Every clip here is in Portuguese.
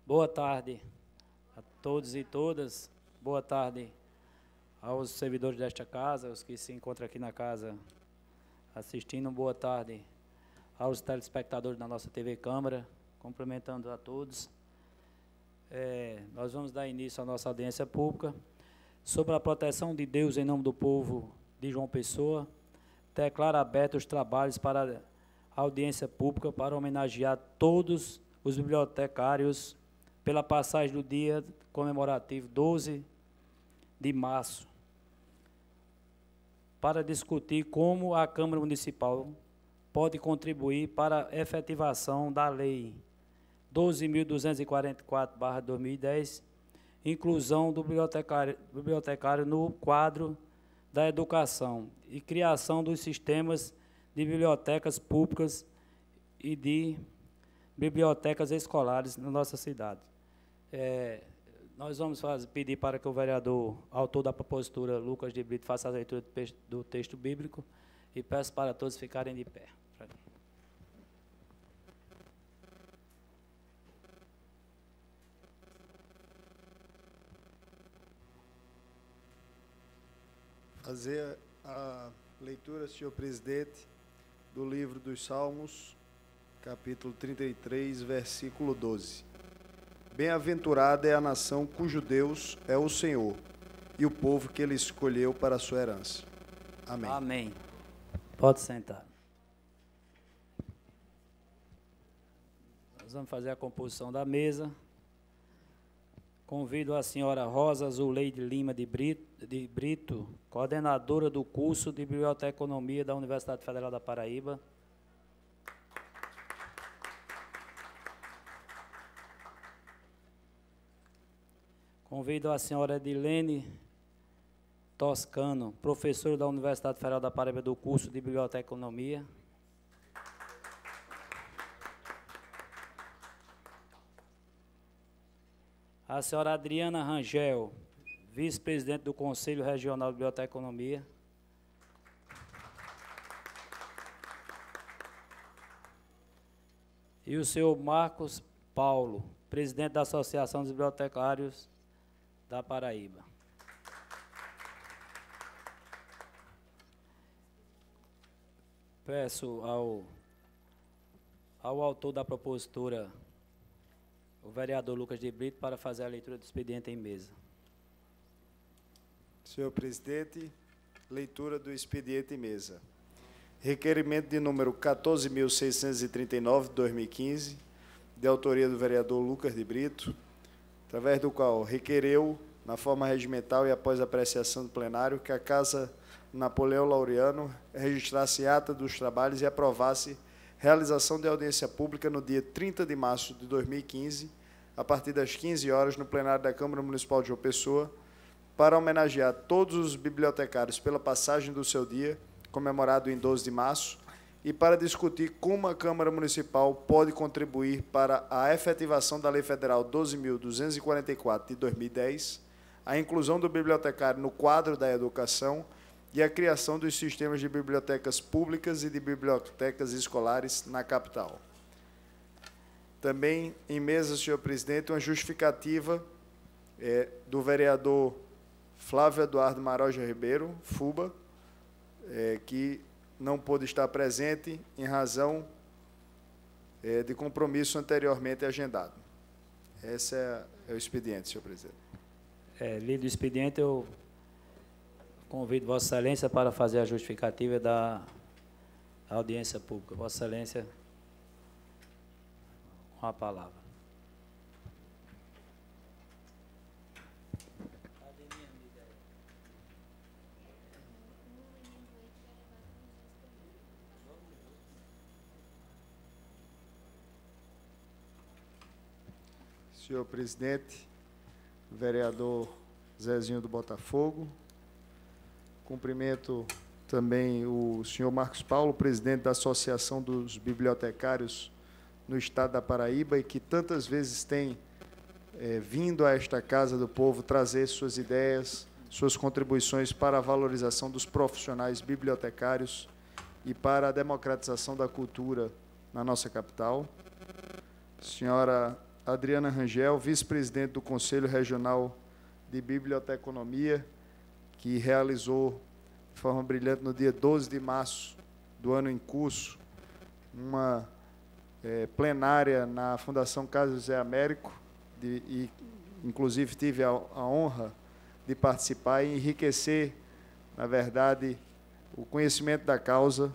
Boa tarde a todos e todas. Boa tarde aos servidores desta casa, os que se encontram aqui na casa assistindo. Boa tarde aos telespectadores da nossa TV Câmara, cumprimentando a todos. Nós vamos dar início à nossa audiência pública sobre a proteção de Deus em nome do povo de João Pessoa. Declara abertos os trabalhos para a audiência pública para homenagear todos os bibliotecários pela passagem do dia comemorativo 12 de março, para discutir como a Câmara Municipal pode contribuir para a efetivação da Lei 12.244/2010, inclusão do bibliotecário no quadro da educação e criação dos sistemas de bibliotecas públicas e de bibliotecas escolares na nossa cidade. Nós vamos pedir para que o vereador, autor da propositura, Lucas de Brito, faça a leitura do texto bíblico e peço para todos ficarem de pé. Fazer a leitura, senhor presidente, do livro dos Salmos, capítulo 33, versículo 12. Bem-aventurada é a nação cujo Deus é o Senhor, e o povo que ele escolheu para a sua herança. Amém. Amém. Pode sentar. Nós vamos fazer a composição da mesa. Convido a senhora Rosa Zuleide Lima de Brito, coordenadora do curso de Biblioteconomia da Universidade Federal da Paraíba. Convido a senhora Edilene Toscano, professora da Universidade Federal da Paraíba do curso de Biblioteconomia. A senhora Adriana Rangel, vice-presidente do Conselho Regional de Biblioteconomia. E o senhor Marcos Paulo, presidente da Associação dos Bibliotecários da Paraíba. Peço ao autor da propositura, o vereador Lucas de Brito, para fazer a leitura do expediente em mesa. Senhor presidente, leitura do expediente em mesa. Requerimento de número 14.639, de 2015, de autoria do vereador Lucas de Brito, através do qual requereu, na forma regimental e após apreciação do plenário, que a Casa Napoleão Laureano registrasse ata dos trabalhos e aprovasse realização de audiência pública no dia 30 de março de 2015, a partir das 15 horas, no plenário da Câmara Municipal de João Pessoa, para homenagear todos os bibliotecários pela passagem do seu dia, comemorado em 12 de março, e para discutir como a Câmara Municipal pode contribuir para a efetivação da Lei Federal 12.244, de 2010, a inclusão do bibliotecário no quadro da educação e a criação dos sistemas de bibliotecas públicas e de bibliotecas escolares na capital. Também em mesa, senhor presidente, uma justificativa do vereador Flávio Eduardo Maroja Ribeiro, FUBA, que não pôde estar presente em razão de compromisso anteriormente agendado. Esse é o expediente, senhor presidente. Lido o expediente, eu convido Vossa Excelência para fazer a justificativa da audiência pública. Vossa Excelência, com a palavra. Senhor presidente, vereador Zezinho do Botafogo, cumprimento também o senhor Marcos Paulo, presidente da Associação dos Bibliotecários no Estado da Paraíba e que tantas vezes tem vindo a esta Casa do Povo trazer suas ideias, suas contribuições para a valorização dos profissionais bibliotecários e para a democratização da cultura na nossa capital. Senhora Adriana Rangel, vice-presidente do Conselho Regional de Biblioteconomia, que realizou de forma brilhante no dia 12 de março do ano em curso uma plenária na Fundação Casa José Américo, e inclusive tive a honra de participar e enriquecer, na verdade, o conhecimento da causa.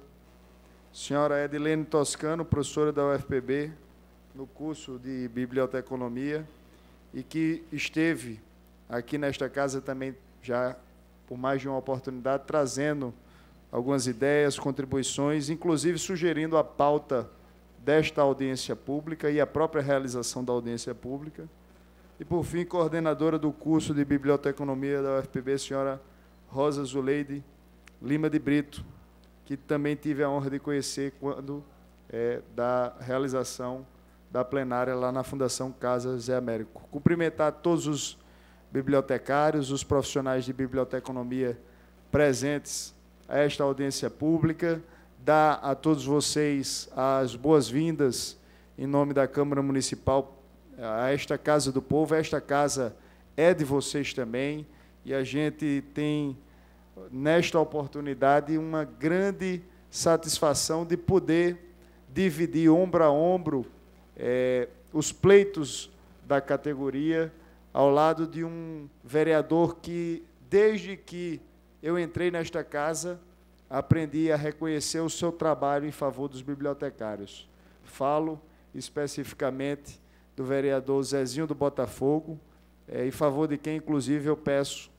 Senhora Edilene Toscano, professora da UFPB, no curso de Biblioteconomia, e que esteve aqui nesta casa também já por mais de uma oportunidade, trazendo algumas ideias, contribuições, inclusive sugerindo a pauta desta audiência pública e a própria realização da audiência pública. E, por fim, coordenadora do curso de Biblioteconomia da UFPB, senhora Rosa Zuleide Lima de Brito, que também tive a honra de conhecer quando da realização da plenária lá na Fundação Casa Zé Américo. Cumprimentar todos os bibliotecários, os profissionais de biblioteconomia presentes a esta audiência pública, dar a todos vocês as boas-vindas em nome da Câmara Municipal a esta Casa do Povo. Esta casa é de vocês também, e a gente tem, nesta oportunidade, uma grande satisfação de poder dividir ombro a ombro os pleitos da categoria ao lado de um vereador que, desde que eu entrei nesta casa, aprendi a reconhecer o seu trabalho em favor dos bibliotecários. Falo especificamente do vereador Zezinho do Botafogo, em favor de quem, inclusive, eu peço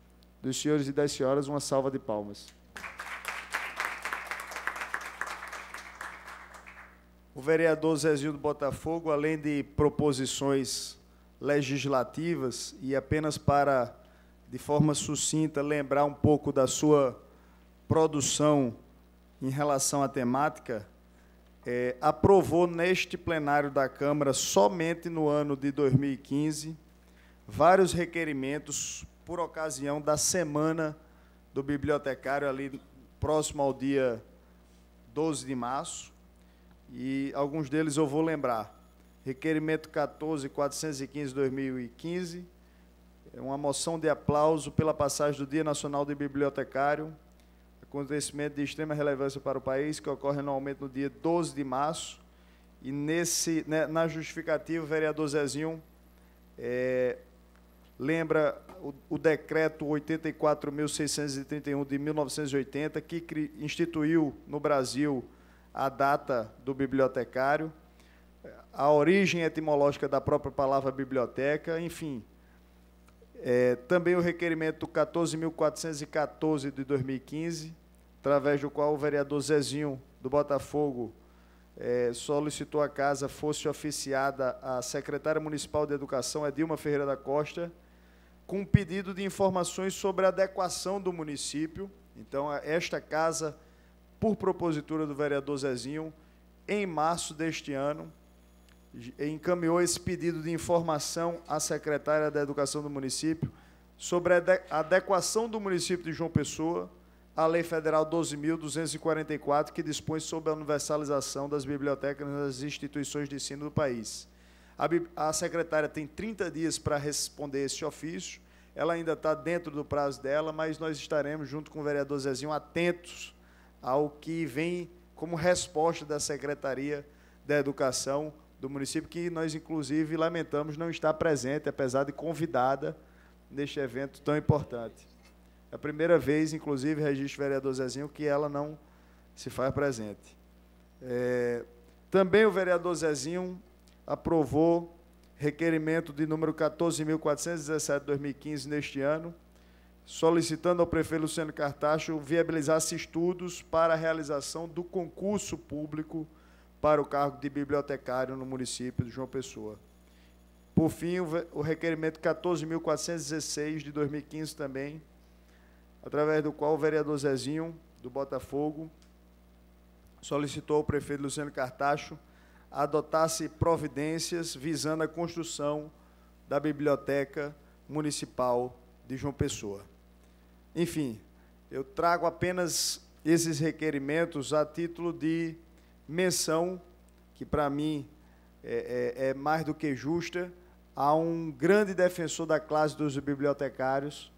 dos senhores e das senhoras uma salva de palmas. O vereador Zezinho do Botafogo, além de proposições legislativas, e apenas para, de forma sucinta, lembrar um pouco da sua produção em relação à temática, aprovou neste plenário da Câmara, somente no ano de 2015, vários requerimentos por ocasião da Semana do Bibliotecário, ali próximo ao dia 12 de março, e alguns deles eu vou lembrar. Requerimento 14.415/2015, uma moção de aplauso pela passagem do Dia Nacional do Bibliotecário, acontecimento de extrema relevância para o país, que ocorre anualmente no dia 12 de março, e na justificativa, o vereador Zezinho lembra o decreto 84.631 de 1980, que instituiu no Brasil a data do bibliotecário, a origem etimológica da própria palavra biblioteca, enfim. Também o requerimento 14.414 de 2015, através do qual o vereador Zezinho do Botafogo solicitou a casa fosse oficiada à secretária municipal de Educação, Edilma Ferreira da Costa, com um pedido de informações sobre a adequação do município. Então, esta casa, por propositura do vereador Zezinho, em março deste ano, encaminhou esse pedido de informação à secretária da Educação do município sobre a adequação do município de João Pessoa à Lei Federal 12.244, que dispõe sobre a universalização das bibliotecas nas instituições de ensino do país. A secretária tem 30 dias para responder esse ofício, ela ainda está dentro do prazo dela, mas nós estaremos, junto com o vereador Zezinho, atentos ao que vem como resposta da Secretaria da Educação do município, que nós, inclusive, lamentamos não estar presente, apesar de convidada neste evento tão importante. É a primeira vez, inclusive, registro o vereador Zezinho, que ela não se faz presente. Também o vereador Zezinho aprovou requerimento de número 14.417 de 2015 neste ano, solicitando ao prefeito Luciano Cartacho viabilizasse estudos para a realização do concurso público para o cargo de bibliotecário no município de João Pessoa. Por fim, o requerimento 14.416 de 2015 também, através do qual o vereador Zezinho, do Botafogo, solicitou ao prefeito Luciano Cartacho adotasse providências visando a construção da Biblioteca Municipal de João Pessoa. Enfim, eu trago apenas esses requerimentos a título de menção, que para mim é mais do que justa. Há um grande defensor da classe dos bibliotecários,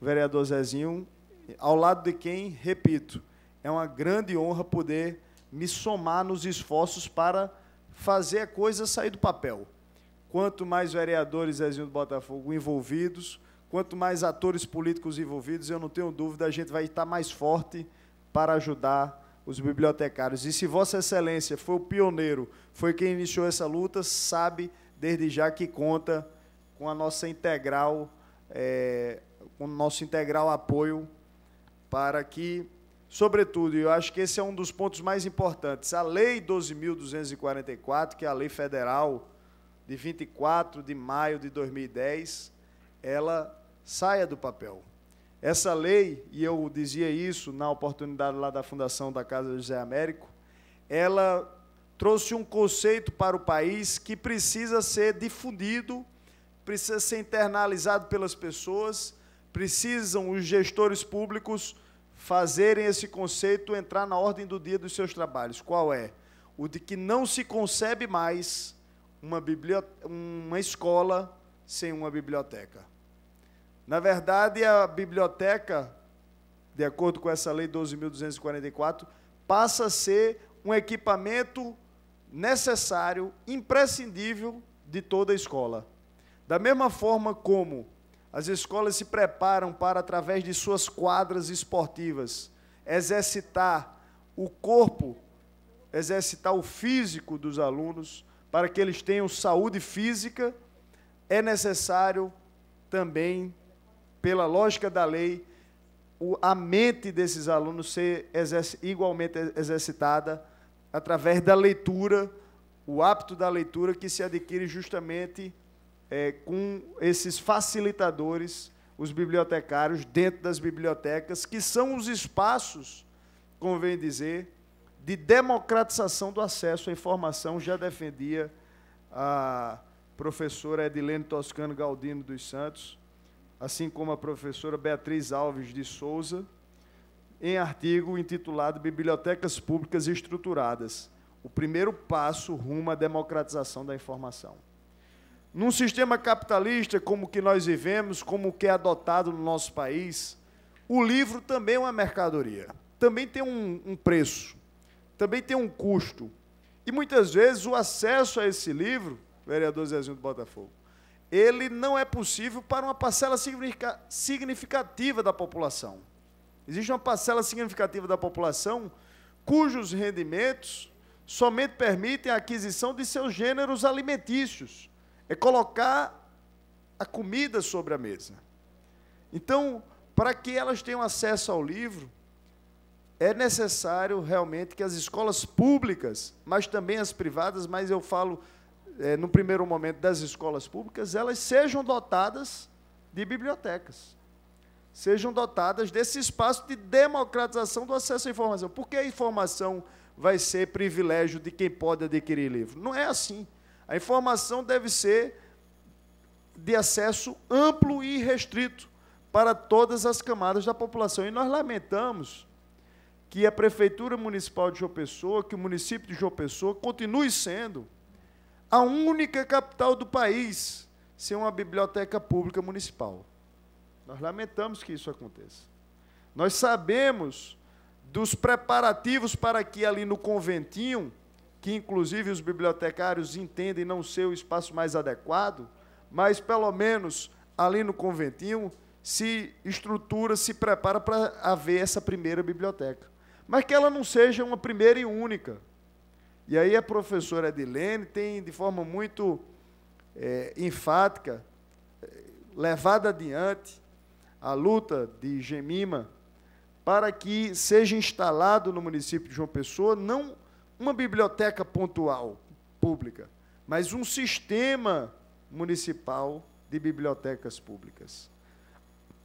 o vereador Zezinho, ao lado de quem, repito, é uma grande honra poder me somar nos esforços para fazer a coisa sair do papel. Quanto mais vereadores, Zezinho do Botafogo, envolvidos, quanto mais atores políticos envolvidos, eu não tenho dúvida, a gente vai estar mais forte para ajudar os bibliotecários. E se Vossa Excelência foi o pioneiro, foi quem iniciou essa luta, sabe desde já que conta com a nossa integral, com o nosso integral apoio para que, sobretudo, e eu acho que esse é um dos pontos mais importantes, a Lei 12.244, que é a lei federal de 24 de maio de 2010, ela saia do papel. Essa lei, e eu dizia isso na oportunidade lá da Fundação da Casa José Américo, ela trouxe um conceito para o país que precisa ser difundido, precisa ser internalizado pelas pessoas, precisam os gestores públicos fazerem esse conceito entrar na ordem do dia dos seus trabalhos. Qual é? O de que não se concebe mais uma escola sem uma biblioteca. Na verdade, a biblioteca, de acordo com essa lei 12.244, passa a ser um equipamento necessário, imprescindível de toda a escola. Da mesma forma como as escolas se preparam para, através de suas quadras esportivas, exercitar o corpo, exercitar o físico dos alunos, para que eles tenham saúde física, é necessário também, pela lógica da lei, a mente desses alunos ser igualmente exercitada através da leitura, o hábito da leitura que se adquire justamente com esses facilitadores, os bibliotecários, dentro das bibliotecas, que são os espaços, convém dizer, de democratização do acesso à informação, já defendia a professora Edilene Toscano Galdino dos Santos, assim como a professora Beatriz Alves de Souza, em artigo intitulado Bibliotecas Públicas Estruturadas, o primeiro passo rumo à democratização da informação. Num sistema capitalista como o que nós vivemos, como o que é adotado no nosso país, o livro também é uma mercadoria, também tem um preço, também tem um custo. E muitas vezes o acesso a esse livro, vereador Zezinho do Botafogo, ele não é possível para uma parcela significativa da população. Existe uma parcela significativa da população cujos rendimentos somente permitem a aquisição de seus gêneros alimentícios, é colocar a comida sobre a mesa. Então, para que elas tenham acesso ao livro, é necessário realmente que as escolas públicas, mas também as privadas, mas eu falo, no primeiro momento, das escolas públicas, elas sejam dotadas de bibliotecas, sejam dotadas desse espaço de democratização do acesso à informação. Por que a informação vai ser privilégio de quem pode adquirir livro? Não é assim. A informação deve ser de acesso amplo e restrito para todas as camadas da população. E nós lamentamos que a Prefeitura Municipal de João Pessoa, que o município de João Pessoa, continue sendo a única capital do país sem uma biblioteca pública municipal. Nós lamentamos que isso aconteça. Nós sabemos dos preparativos para que ali no conventinho, que inclusive os bibliotecários entendem não ser o espaço mais adequado, mas pelo menos ali no conventinho se estrutura, se prepara para haver essa primeira biblioteca. Mas que ela não seja uma primeira e única. E aí a professora Edilene tem, de forma muito enfática, levado adiante a luta de Gemima para que seja instalado no município de João Pessoa não uma biblioteca pontual, pública, mas um sistema municipal de bibliotecas públicas.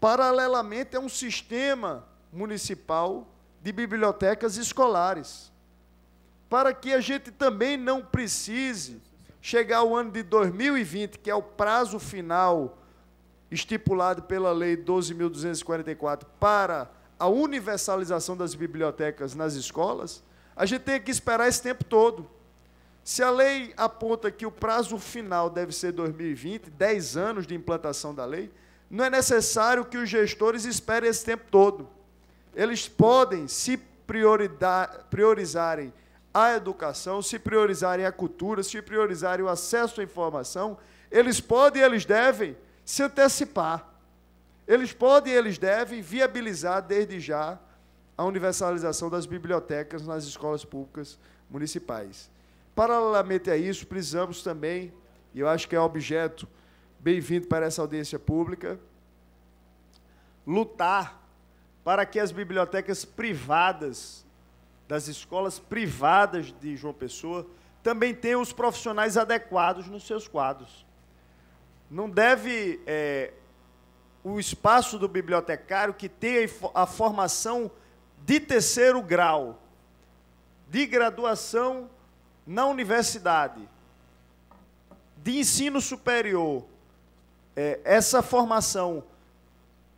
Paralelamente, é um sistema municipal de bibliotecas escolares, para que a gente também não precise chegar ao ano de 2020, que é o prazo final estipulado pela Lei 12.244 para a universalização das bibliotecas nas escolas, a gente tem que esperar esse tempo todo. Se a lei aponta que o prazo final deve ser 2020, 10 anos de implantação da lei, não é necessário que os gestores esperem esse tempo todo. Eles podem, se priorizarem a educação, se priorizarem a cultura, se priorizarem o acesso à informação, eles podem e eles devem se antecipar. Eles podem e eles devem viabilizar desde já a universalização das bibliotecas nas escolas públicas municipais. Paralelamente a isso, precisamos também, e eu acho que é objeto bem-vindo para essa audiência pública, lutar para que as bibliotecas privadas, das escolas privadas de João Pessoa, também tenham os profissionais adequados nos seus quadros. Não deve o espaço do bibliotecário que tenha a formação de terceiro grau, de graduação na universidade, de ensino superior, essa formação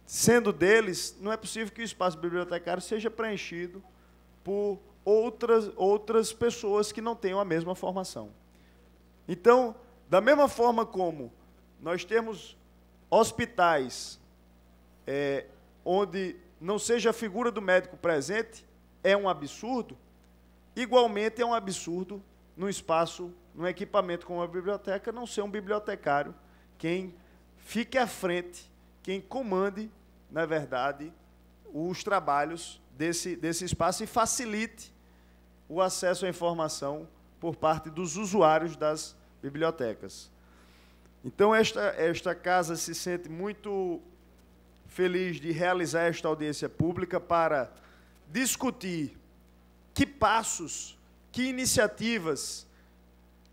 sendo deles, não é possível que o espaço bibliotecário seja preenchido por outras pessoas que não tenham a mesma formação. Então, da mesma forma como nós temos hospitais onde não seja a figura do médico presente, é um absurdo, igualmente é um absurdo num espaço, num equipamento como a biblioteca, não ser um bibliotecário quem fique à frente, quem comande, na verdade, os trabalhos desse espaço e facilite o acesso à informação por parte dos usuários das bibliotecas. Então, esta casa se sente muito feliz de realizar esta audiência pública para discutir que passos, que iniciativas,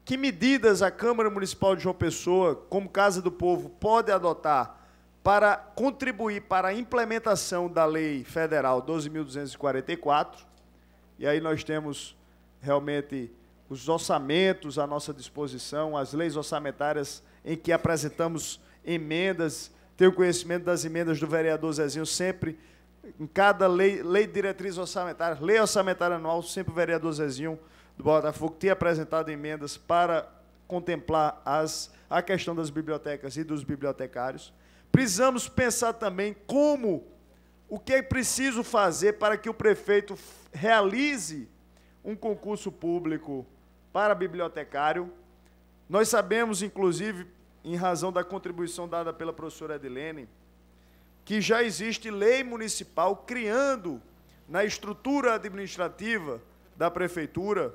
que medidas a Câmara Municipal de João Pessoa, como Casa do Povo, pode adotar para contribuir para a implementação da Lei Federal 12.244. E aí nós temos realmente os orçamentos à nossa disposição, as leis orçamentárias em que apresentamos emendas. Tenho conhecimento das emendas do vereador Zezinho, sempre, em cada lei de diretriz orçamentária, lei orçamentária anual, sempre o vereador Zezinho do Botafogo tem apresentado emendas para contemplar a questão das bibliotecas e dos bibliotecários. Precisamos pensar também o que é preciso fazer para que o prefeito realize um concurso público para bibliotecário. Nós sabemos, inclusive, em razão da contribuição dada pela professora Edilene, que já existe lei municipal criando, na estrutura administrativa da prefeitura,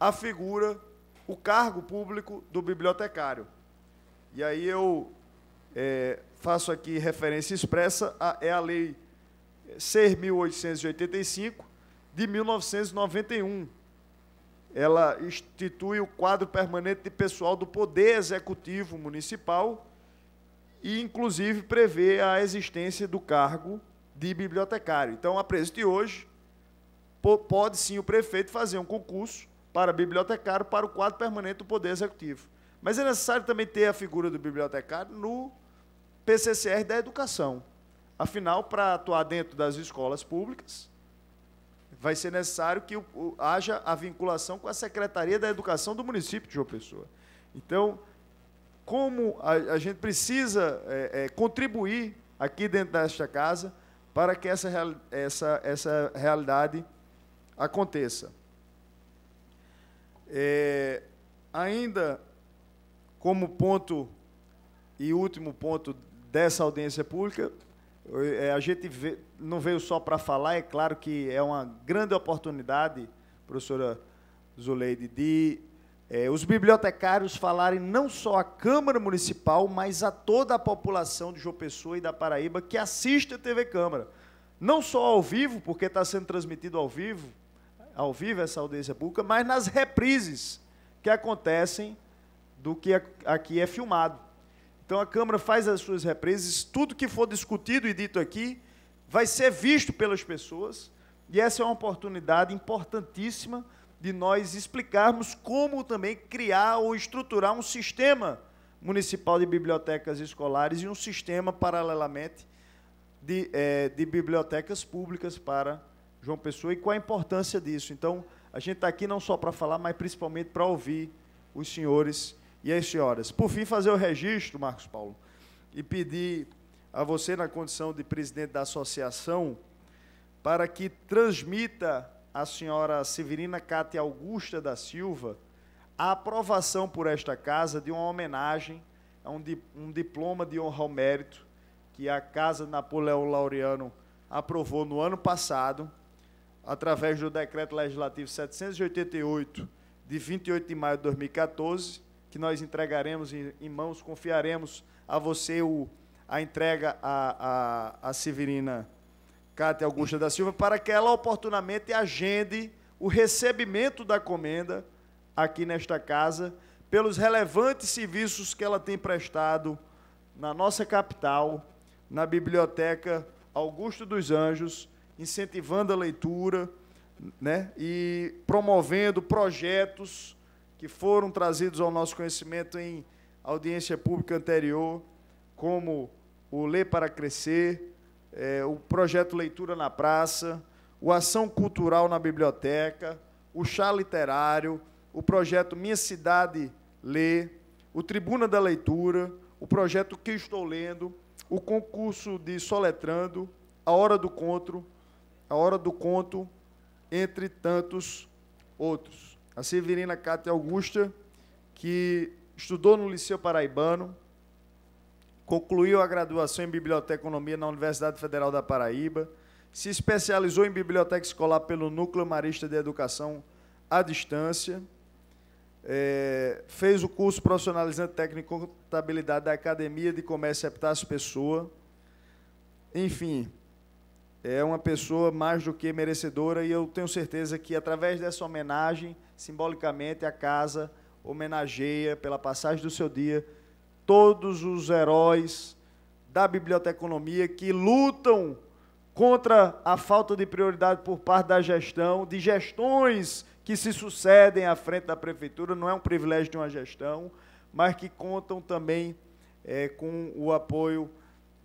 a figura, o cargo público do bibliotecário. E aí eu faço aqui referência expressa, é a Lei 6.885, de 1991. Ela institui o quadro permanente de pessoal do Poder Executivo Municipal e, inclusive, prevê a existência do cargo de bibliotecário. Então, a presente de hoje, pode sim o prefeito fazer um concurso para bibliotecário para o quadro permanente do Poder Executivo. Mas é necessário também ter a figura do bibliotecário no PCCR da educação. Afinal, para atuar dentro das escolas públicas, vai ser necessário que haja a vinculação com a Secretaria da Educação do município de João Pessoa. Então, como a gente precisa contribuir aqui dentro desta casa para que essa realidade aconteça. Ainda como ponto e último ponto dessa audiência pública, a gente não veio só para falar, é claro que é uma grande oportunidade, professora Zuleide, de os bibliotecários falarem não só à Câmara Municipal, mas a toda a população de João Pessoa e da Paraíba que assiste a TV Câmara. Não só ao vivo, porque está sendo transmitido ao vivo essa audiência pública, mas nas reprises que acontecem do que aqui é filmado. Então, a Câmara faz as suas reprises, tudo que for discutido e dito aqui vai ser visto pelas pessoas, e essa é uma oportunidade importantíssima de nós explicarmos como também criar ou estruturar um sistema municipal de bibliotecas escolares e um sistema, paralelamente, de bibliotecas públicas para João Pessoa e qual a importância disso. Então, A gente está aqui não só para falar, mas principalmente para ouvir os senhores e as senhoras. Por fim, fazer o registro, Marcos Paulo, e pedir a você, na condição de presidente da associação, para que transmita à senhora Severina Cátia Augusta da Silva a aprovação por esta casa de uma homenagem a um diploma de honra ao mérito que a Casa Napoleão Laureano aprovou no ano passado, através do Decreto Legislativo 788, de 28 de maio de 2014, que nós entregaremos em mãos, confiaremos a você a entrega a Severina Cátia Augusta da Silva, para que ela oportunamente agende o recebimento da comenda aqui nesta casa, pelos relevantes serviços que ela tem prestado na nossa capital, na Biblioteca Augusto dos Anjos, incentivando a leitura, né, e promovendo projetos que foram trazidos ao nosso conhecimento em audiência pública anterior, como o Ler para Crescer, o projeto Leitura na Praça, o Ação Cultural na Biblioteca, o Chá Literário, o projeto Minha Cidade Lê, o Tribuna da Leitura, o projeto Que Estou Lendo, o concurso de Soletrando, a Hora do Conto, entre tantos outros. A Severina Cátia Augusta, que estudou no Liceu Paraibano, concluiu a graduação em Biblioteconomia na Universidade Federal da Paraíba, se especializou em biblioteca escolar pelo Núcleo Marista de Educação à Distância, fez o curso profissionalizante técnico em contabilidade da Academia de Comércio Epitácio Pessoa. Enfim, é uma pessoa mais do que merecedora, e eu tenho certeza que, através dessa homenagem, simbolicamente, a casa homenageia, pela passagem do seu dia, todos os heróis da biblioteconomia que lutam contra a falta de prioridade por parte da gestão, de gestões que se sucedem à frente da prefeitura. Não é um privilégio de uma gestão, mas que contam também com o apoio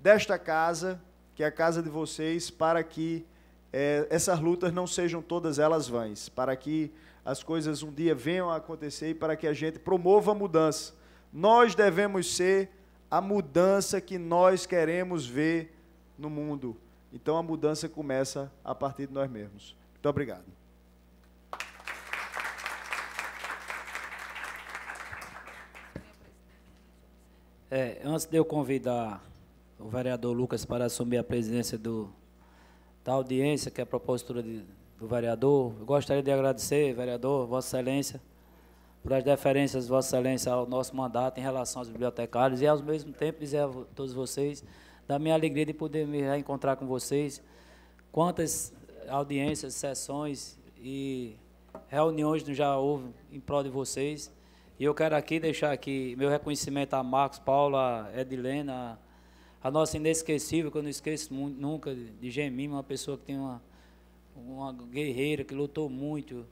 desta casa, que é a casa de vocês, para que essas lutas não sejam todas elas vãs, para que as coisas um dia venham a acontecer e para que a gente promova a mudança. Nós devemos ser a mudança que nós queremos ver no mundo. Então, a mudança começa a partir de nós mesmos. Muito obrigado. Antes de eu convidar o vereador Lucas para assumir a presidência da audiência, que é a propositura do vereador, eu gostaria de agradecer, vereador, Vossa Excelência, por as deferências de Vossa Excelência ao nosso mandato em relação aos bibliotecários, e, ao mesmo tempo, dizer a todos vocês da minha alegria de poder me reencontrar com vocês. Quantas audiências, sessões e reuniões já houve em prol de vocês. E eu quero aqui deixar aqui meu reconhecimento a Marcos Paulo, a Edilena, a nossa inesquecível, que eu não esqueço nunca, de Gemima, uma pessoa que tem uma guerreira, que lutou muito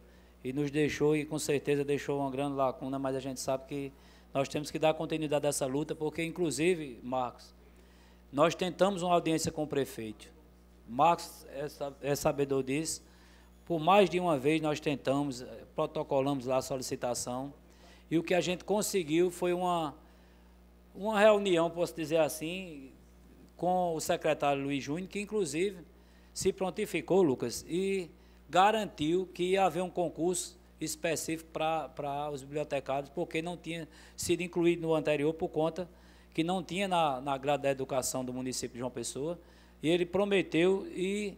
e nos deixou, e com certeza deixou uma grande lacuna, mas a gente sabe que nós temos que dar continuidade a essa luta, porque, inclusive, Marcos, nós tentamos uma audiência com o prefeito. Marcos é sabedor disso. Por mais de uma vez nós tentamos, protocolamos lá a solicitação, e o que a gente conseguiu foi uma reunião, posso dizer assim, com o secretário Luiz Júnior, que, inclusive, se prontificou, Lucas, e garantiu que ia haver um concurso específico para os bibliotecários, porque não tinha sido incluído no anterior, por conta que não tinha na grade da educação do município de João Pessoa, e ele prometeu e,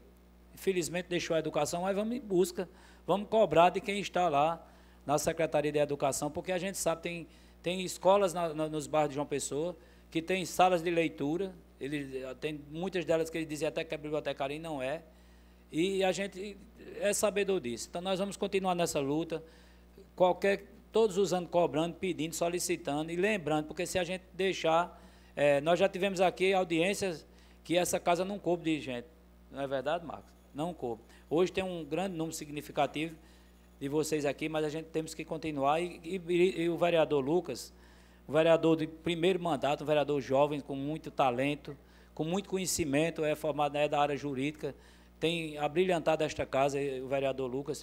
infelizmente, deixou a educação, mas vamos em busca, vamos cobrar de quem está lá na Secretaria de Educação, porque a gente sabe, tem escolas nos bairros de João Pessoa, que tem salas de leitura, tem muitas delas que ele dizia até que é bibliotecária e não é, e a gente é sabedor disso. Então, nós vamos continuar nessa luta, todos os anos cobrando, pedindo, solicitando e lembrando, porque se a gente deixar, nós já tivemos aqui audiências que essa casa não coube de gente, não é verdade, Marcos? Não coube. Hoje tem um grande número significativo de vocês aqui, mas a gente temos que continuar, e o vereador Lucas, o vereador de primeiro mandato, um vereador jovem, com muito talento, com muito conhecimento, é formado da área jurídica, tem abrilhantado esta casa, o vereador Lucas,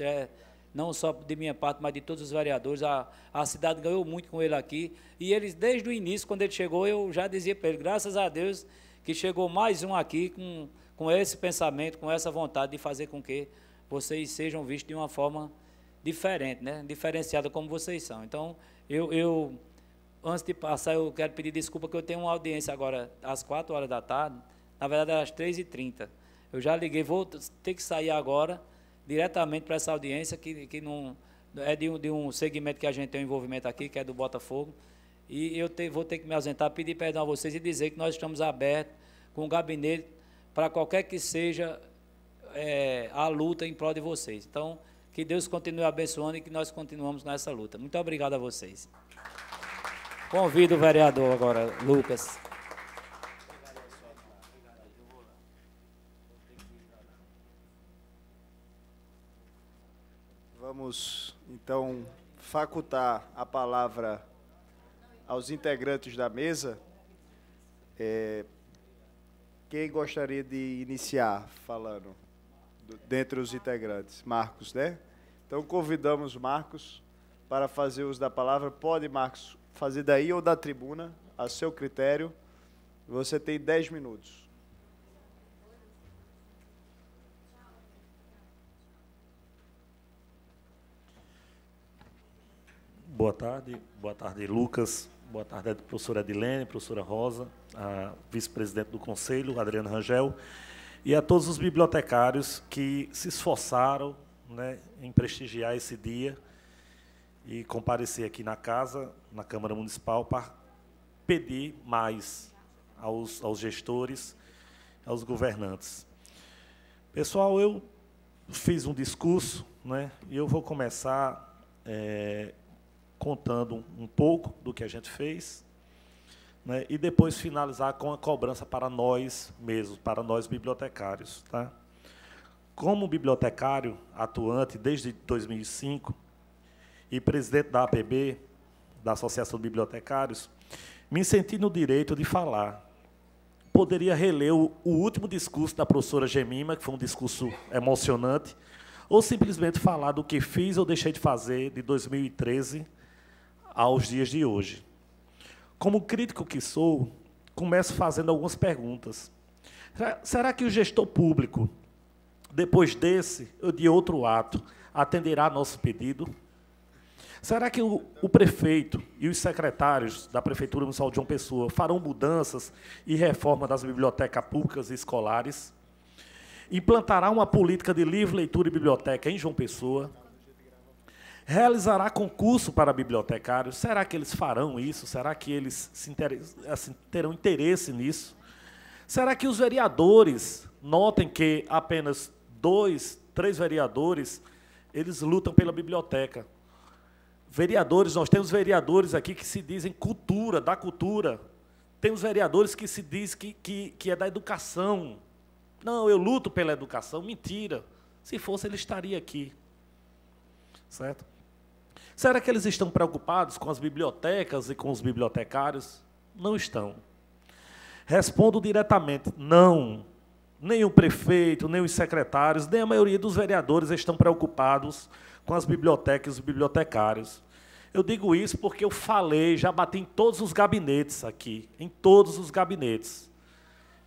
não só de minha parte, mas de todos os vereadores. A cidade ganhou muito com ele aqui, e eles, desde o início, quando ele chegou, eu já dizia para ele, graças a Deus, que chegou mais um aqui com esse pensamento, com essa vontade de fazer com que vocês sejam vistos de uma forma diferente, né? Diferenciada como vocês são. Então, antes de passar, eu quero pedir desculpa, que eu tenho uma audiência agora às 4 horas da tarde, na verdade, às 3h30. Eu já liguei, vou ter que sair agora, diretamente para essa audiência, que não é de um segmento que a gente tem um envolvimento aqui, que é do Botafogo, e eu vou ter que me ausentar, pedir perdão a vocês e dizer que nós estamos abertos com o gabinete para qualquer que seja a luta em prol de vocês. Então, que Deus continue abençoando e que nós continuamos nessa luta. Muito obrigado a vocês. Convido o vereador agora, Lucas. Vamos, então, facultar a palavra aos integrantes da mesa. Quem gostaria de iniciar falando dentre os integrantes? Marcos, né? Então, convidamos Marcos para fazer uso da palavra. Pode, Marcos, fazer daí ou da tribuna, a seu critério. Você tem 10 minutos. Boa tarde, Lucas, boa tarde, professora Edilene, professora Rosa, a vice-presidente do Conselho, Adriana Rangel, e a todos os bibliotecários que se esforçaram, né, em prestigiar esse dia e comparecer aqui na casa, na Câmara Municipal, para pedir mais aos gestores, aos governantes. Pessoal, eu fiz um discurso, né, e eu vou começar contando um pouco do que a gente fez, né, e depois finalizar com a cobrança para nós mesmos, para nós bibliotecários. Tá? Como bibliotecário atuante desde 2005 e presidente da APB, da Associação de Bibliotecários, me senti no direito de falar. Poderia reler o último discurso da professora Gemima, que foi um discurso emocionante, ou simplesmente falar do que fiz ou deixei de fazer de 2013 aos dias de hoje. Como crítico que sou, começo fazendo algumas perguntas. Será que o gestor público, depois desse ou de outro ato, atenderá nosso pedido? Será que o prefeito e os secretários da Prefeitura Municipal de João Pessoa farão mudanças e reforma das bibliotecas públicas e escolares? Implantará uma política de livre leitura e biblioteca em João Pessoa? Realizará concurso para bibliotecários? Será que eles farão isso? Será que eles terão interesse nisso? Será que os vereadores, notem que apenas 2, 3 vereadores, eles lutam pela biblioteca. Vereadores, nós temos vereadores aqui que se dizem da cultura. Temos vereadores que se diz que é da educação. Não, eu luto pela educação. Mentira. Se fosse, ele estaria aqui. Certo? Será que eles estão preocupados com as bibliotecas e com os bibliotecários? Não estão. Respondo diretamente, não. Nem o prefeito, nem os secretários, nem a maioria dos vereadores estão preocupados com as bibliotecas e os bibliotecários. Eu digo isso porque eu falei, já bati em todos os gabinetes aqui, em todos os gabinetes.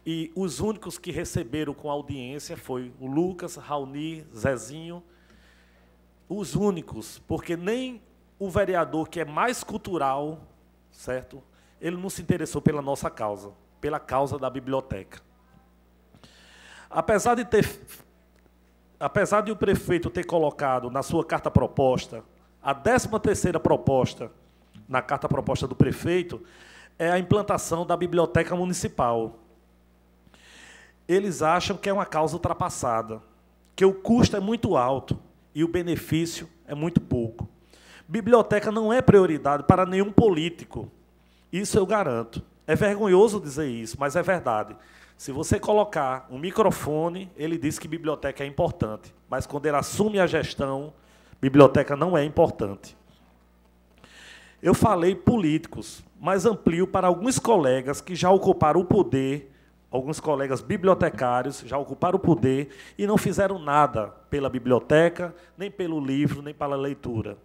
E os únicos que receberam com audiência foi o Lucas, Raoni, Zezinho. Os únicos, porque nem o vereador que é mais cultural, certo? Ele não se interessou pela nossa causa, pela causa da biblioteca. Apesar de o prefeito ter colocado na sua carta proposta, a 13ª proposta, na carta proposta do prefeito, é a implantação da biblioteca municipal. Eles acham que é uma causa ultrapassada, que o custo é muito alto e o benefício é muito pouco. Biblioteca não é prioridade para nenhum político. Isso eu garanto. É vergonhoso dizer isso, mas é verdade. Se você colocar um microfone, ele diz que biblioteca é importante, mas quando ele assume a gestão, biblioteca não é importante. Eu falei políticos, mas amplio para alguns colegas que já ocuparam o poder alguns colegas bibliotecários já ocuparam o poder e não fizeram nada pela biblioteca, nem pelo livro, nem pela leitura.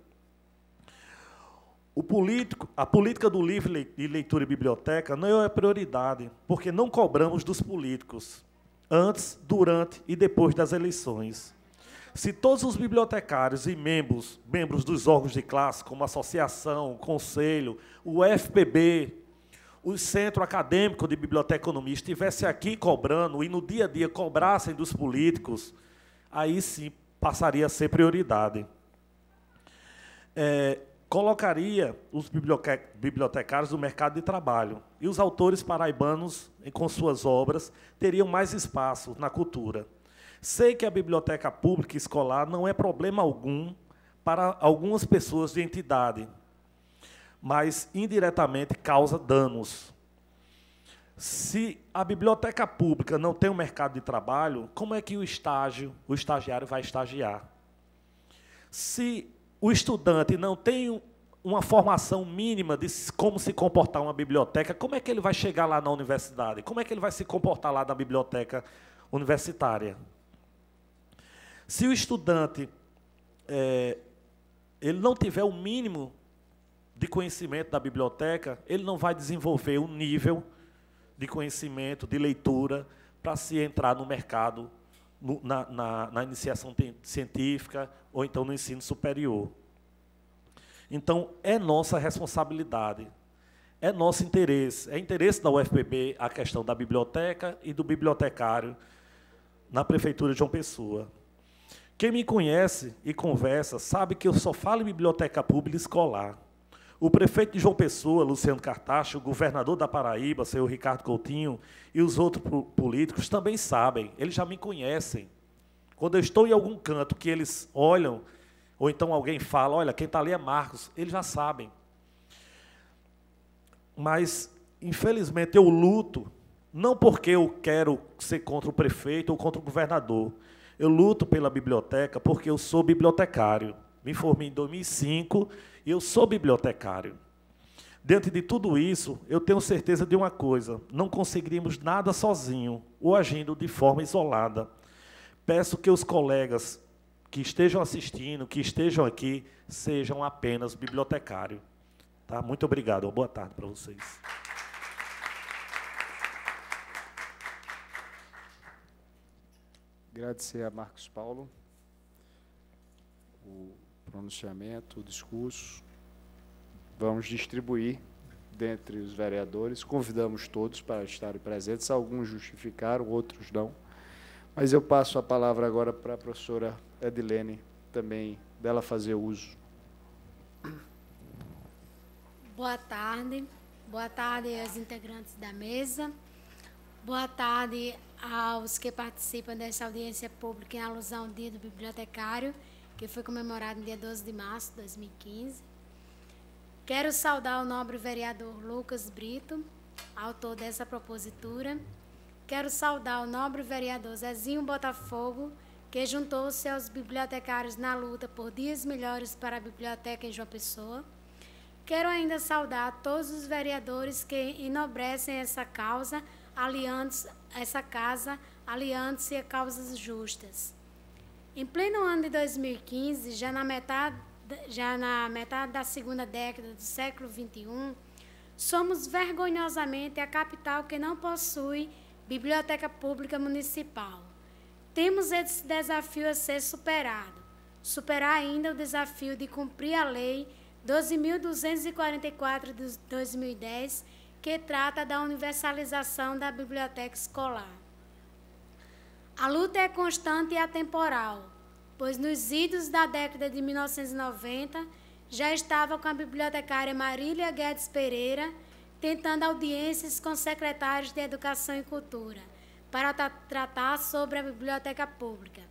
A política do livro e leitura e biblioteca não é prioridade, porque não cobramos dos políticos, antes, durante e depois das eleições. Se todos os bibliotecários e membros dos órgãos de classe, como a associação, o conselho, o FPB, o Centro Acadêmico de Biblioteconomia, estivessem aqui cobrando e no dia a dia cobrassem dos políticos, aí sim passaria a ser prioridade. Colocaria os bibliotecários no mercado de trabalho e os autores paraibanos, com suas obras, teriam mais espaço na cultura. Sei que a biblioteca pública escolar não é problema algum para algumas pessoas de entidade, mas, indiretamente, causa danos. Se a biblioteca pública não tem um mercado de trabalho, como é que o estagiário vai estagiar? Se o estudante não tem uma formação mínima de como se comportar uma biblioteca, como é que ele vai chegar lá na universidade? Como é que ele vai se comportar lá na biblioteca universitária? Se o estudante ele não tiver o mínimo de conhecimento da biblioteca, ele não vai desenvolver um nível de conhecimento, de leitura, para se entrar no mercado, na iniciação científica, ou então no ensino superior. Então, é nossa responsabilidade, é nosso interesse, é interesse da UFPB a questão da biblioteca e do bibliotecário na Prefeitura de João Pessoa. Quem me conhece e conversa sabe que eu só falo em biblioteca pública escolar. O prefeito de João Pessoa, Luciano Cartacho, o governador da Paraíba, senhor Ricardo Coutinho, e os outros políticos também sabem, eles já me conhecem. Quando eu estou em algum canto que eles olham, ou então alguém fala, olha, quem está ali é Marcos, eles já sabem. Mas, infelizmente, eu luto, não porque eu quero ser contra o prefeito ou contra o governador, eu luto pela biblioteca porque eu sou bibliotecário. Me formei em 2005 e eu sou bibliotecário. Diante de tudo isso, eu tenho certeza de uma coisa, não conseguiríamos nada sozinho ou agindo de forma isolada. Peço que os colegas que estejam assistindo, que estejam aqui, sejam apenas bibliotecários. Tá? Muito obrigado. Uma boa tarde para vocês. Agradecer a Marcos Paulo o pronunciamento, o discurso. Vamos distribuir dentre os vereadores. Convidamos todos para estarem presentes. Alguns justificaram, outros não. Mas eu passo a palavra agora para a professora Edilene, também dela fazer uso. Boa tarde aos integrantes da mesa, boa tarde aos que participam dessa audiência pública em alusão ao Dia do Bibliotecário, que foi comemorado no dia 12 de março de 2015. Quero saudar o nobre vereador Lucas Brito, autor dessa propositura. Quero saudar o nobre vereador Zezinho Botafogo, que juntou-se aos bibliotecários na luta por dias melhores para a biblioteca em João Pessoa. Quero ainda saudar todos os vereadores que enobrecem essa causa, aliando-se a causas justas. Em pleno ano de 2015, já na metade da segunda década do século XXI, somos vergonhosamente a capital que não possui biblioteca pública municipal. Temos esse desafio a ser superado. Superar ainda o desafio de cumprir a Lei 12.244 de 2010, que trata da universalização da biblioteca escolar. A luta é constante e atemporal, pois nos idos da década de 1990 já estava com a bibliotecária Marília Guedes Pereira tentando audiências com secretários de Educação e Cultura para tratar sobre a biblioteca pública.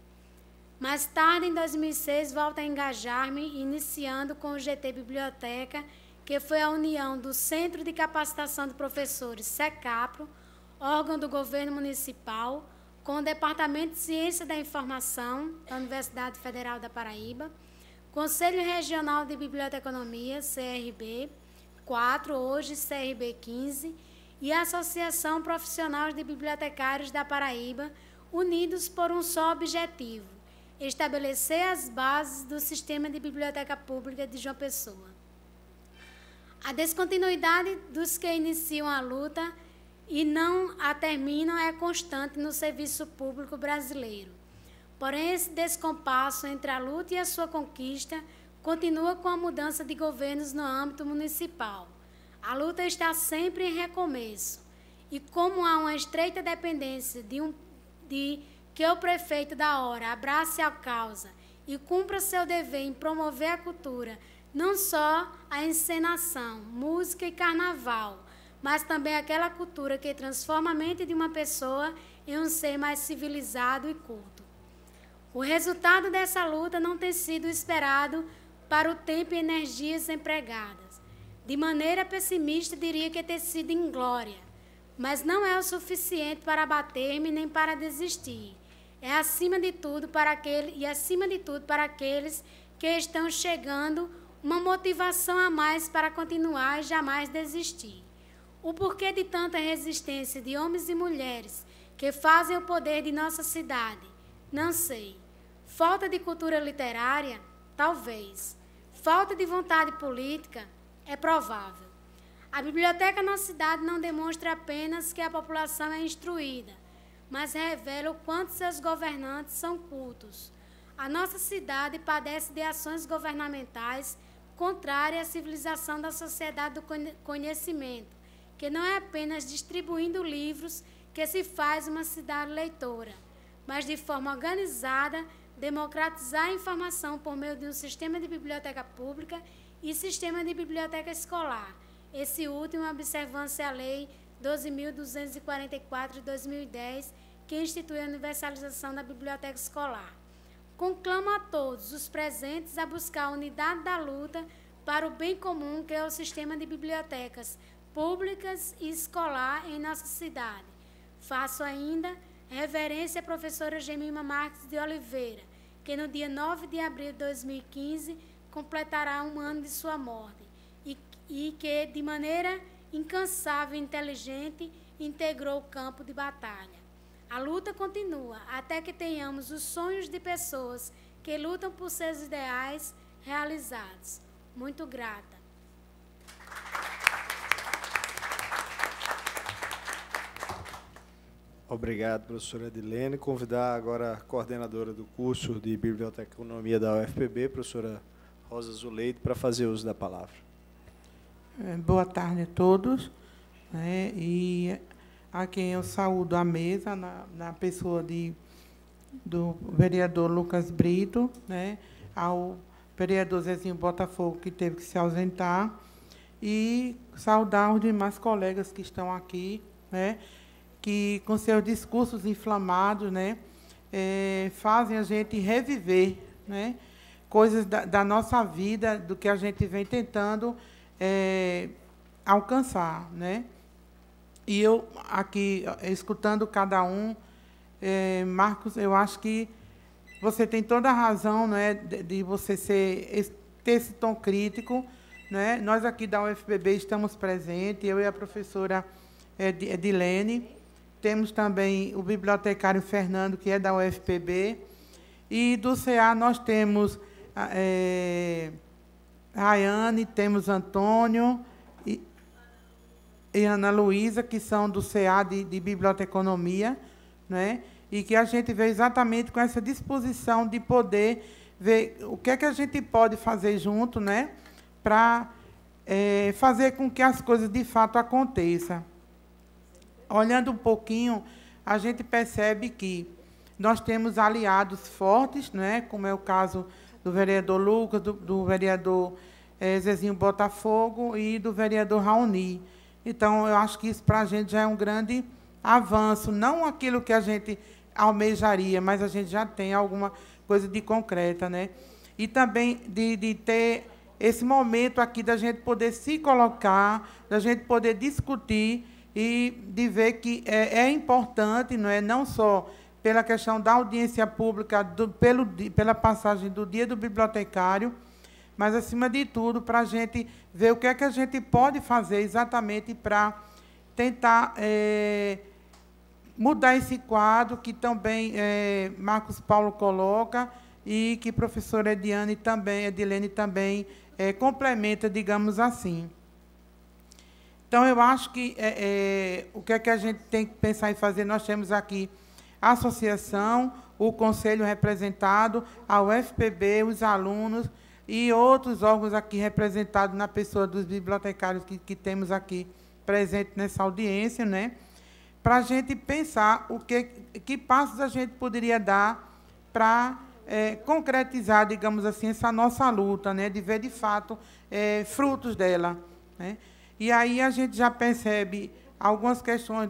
Mais tarde, em 2006, volto a engajar-me, iniciando com o GT Biblioteca, que foi a união do Centro de Capacitação de Professores, SECAPRO, órgão do governo municipal, com o Departamento de Ciência da Informação da Universidade Federal da Paraíba, Conselho Regional de Biblioteconomia, CRB 4, hoje CRB 15, e a Associação Profissional de Bibliotecários da Paraíba, unidos por um só objetivo: estabelecer as bases do sistema de biblioteca pública de João Pessoa. A descontinuidade dos que iniciam a luta e não a terminam é constante no serviço público brasileiro. Porém, esse descompasso entre a luta e a sua conquista continua com a mudança de governos no âmbito municipal. A luta está sempre em recomeço. E como há uma estreita dependência de que o prefeito da hora abrace a causa e cumpra seu dever em promover a cultura, não só a encenação, música e carnaval, mas também aquela cultura que transforma a mente de uma pessoa em um ser mais civilizado e culto. O resultado dessa luta não tem sido esperado para o tempo e energias empregadas. De maneira pessimista, diria que tem sido inglória, mas não é o suficiente para abater-me nem para desistir. É acima de tudo para aqueles que estão chegando uma motivação a mais para continuar e jamais desistir. O porquê de tanta resistência de homens e mulheres que fazem o poder de nossa cidade? Não sei. Falta de cultura literária? Talvez. Falta de vontade política? É provável. A biblioteca na cidade não demonstra apenas que a população é instruída, mas revela o quanto seus governantes são cultos. A nossa cidade padece de ações governamentais contrárias à civilização da sociedade do conhecimento, que não é apenas distribuindo livros que se faz uma cidade leitora, mas de forma organizada, democratizar a informação por meio de um sistema de biblioteca pública e sistema de biblioteca escolar, esse último observância à Lei 12.244 de 2010, que institui a universalização da biblioteca escolar. Conclamo a todos os presentes a buscar a unidade da luta para o bem comum, que é o sistema de bibliotecas públicas e escolar em nossa cidade. Faço ainda reverência à professora Gemima Marques de Oliveira, que no dia 9 de abril de 2015 completará 1 ano de sua morte, e que, de maneira incansável e inteligente, integrou o campo de batalha. A luta continua até que tenhamos os sonhos de pessoas que lutam por seus ideais realizados. Muito grata. Obrigado, professora Edilene. Convidar agora a coordenadora do curso de Biblioteconomia da UFPB, professora Rosa Zuleide, para fazer uso da palavra. Boa tarde a todos. E a quem eu saúdo a mesa, na pessoa do vereador Lucas Brito, ao vereador Zezinho Botafogo, que teve que se ausentar, e saudar os demais colegas que estão aqui, que, com seus discursos inflamados, fazem a gente reviver coisas da nossa vida, do que a gente vem tentando alcançar. E eu, aqui, escutando cada um, Marcos, eu acho que você tem toda a razão de você ter esse tom crítico. Nós, aqui da UFPB, estamos presentes, eu e a professora Edilene. Temos também o bibliotecário Fernando, que é da UFPB. E do CA nós temos Rayane, temos Antônio e Ana Luísa, que são do CA de Biblioteconomia, e que a gente vê exatamente com essa disposição de poder ver o que é que a gente pode fazer junto, para fazer com que as coisas de fato aconteçam. Olhando um pouquinho, a gente percebe que nós temos aliados fortes, como é o caso do vereador Lucas, do vereador Zezinho Botafogo e do vereador Raoni. Então, eu acho que isso para a gente já é um grande avanço, não aquilo que a gente almejaria, mas a gente já tem alguma coisa de concreta. E também de ter esse momento aqui da gente poder se colocar, da gente poder discutir e de ver que é importante, não só pela questão da audiência pública, pela passagem do Dia do Bibliotecário, mas, acima de tudo, para a gente ver o que é que a gente pode fazer exatamente para tentar mudar esse quadro que também Marcos Paulo coloca e que a professora Edilene também complementa, digamos assim. Então, eu acho que o que é que a gente tem que pensar em fazer? Nós temos aqui a associação, o conselho representado, a UFPB, os alunos e outros órgãos aqui representados na pessoa dos bibliotecários que temos aqui presentes nessa audiência, né? Para a gente pensar que passos a gente poderia dar para concretizar, digamos assim, essa nossa luta, né? De ver, de fato, frutos dela, né? E aí a gente já percebe algumas questões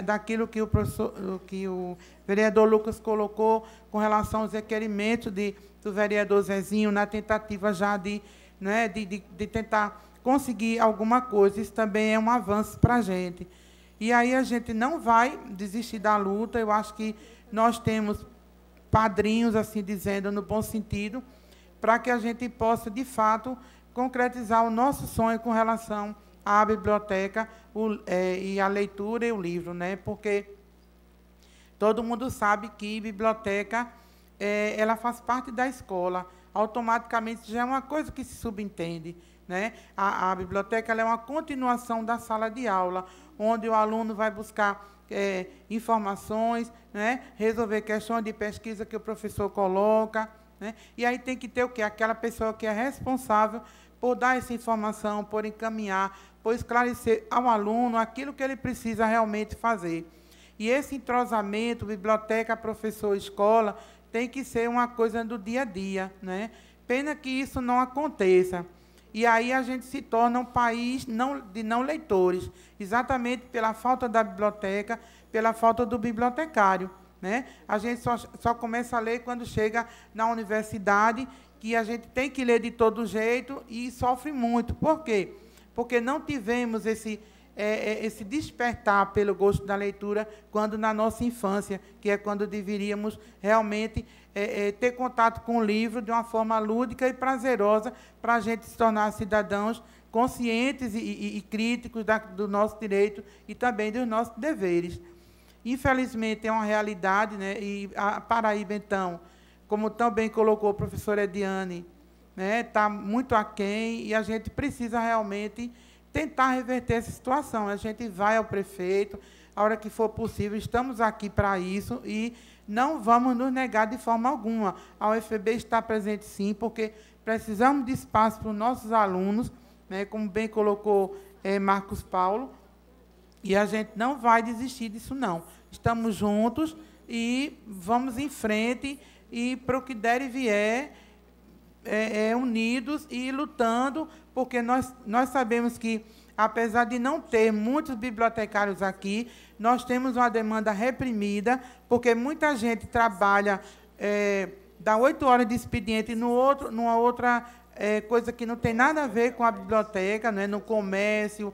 daquilo que o vereador Lucas colocou com relação aos requerimentos do vereador Zezinho, na tentativa já de tentar conseguir alguma coisa. Isso também é um avanço para a gente. E aí a gente não vai desistir da luta. Eu acho que nós temos padrinhos, assim dizendo, no bom sentido, para que a gente possa, de fato, concretizar o nosso sonho com relação à biblioteca e à leitura e o livro, né? Porque todo mundo sabe que biblioteca ela faz parte da escola. Automaticamente já é uma coisa que se subentende, né? A biblioteca ela é uma continuação da sala de aula, onde o aluno vai buscar informações, né? Resolver questões de pesquisa que o professor coloca, né? E aí tem que ter o quê? Aquela pessoa que é responsável por dar essa informação, por encaminhar, por esclarecer ao aluno aquilo que ele precisa realmente fazer. E esse entrosamento, biblioteca, professor, escola, tem que ser uma coisa do dia a dia, né? Pena que isso não aconteça. E aí a gente se torna um país de não leitores, exatamente pela falta da biblioteca, pela falta do bibliotecário, né? A gente só começa a ler quando chega na universidade, que a gente tem que ler de todo jeito e sofre muito. Por quê? Porque não tivemos esse despertar pelo gosto da leitura quando na nossa infância, que é quando deveríamos realmente ter contato com o livro de uma forma lúdica e prazerosa para a gente se tornar cidadãos conscientes e críticos do nosso direito e também dos nossos deveres. Infelizmente, é uma realidade, né? E a Paraíba, então, como também colocou a professora Ediane, né, está muito aquém e a gente precisa realmente tentar reverter essa situação. A gente vai ao prefeito, a hora que for possível, estamos aqui para isso e não vamos nos negar de forma alguma. A UFPB está presente, sim, porque precisamos de espaço para os nossos alunos, né, como bem colocou Marcos Paulo, e a gente não vai desistir disso, não. Estamos juntos e vamos em frente e, para o que der e vier, unidos e lutando, porque nós sabemos que, apesar de não ter muitos bibliotecários aqui, nós temos uma demanda reprimida, porque muita gente trabalha, dá 8 horas de expediente numa outra coisa que não tem nada a ver com a biblioteca, né, no comércio,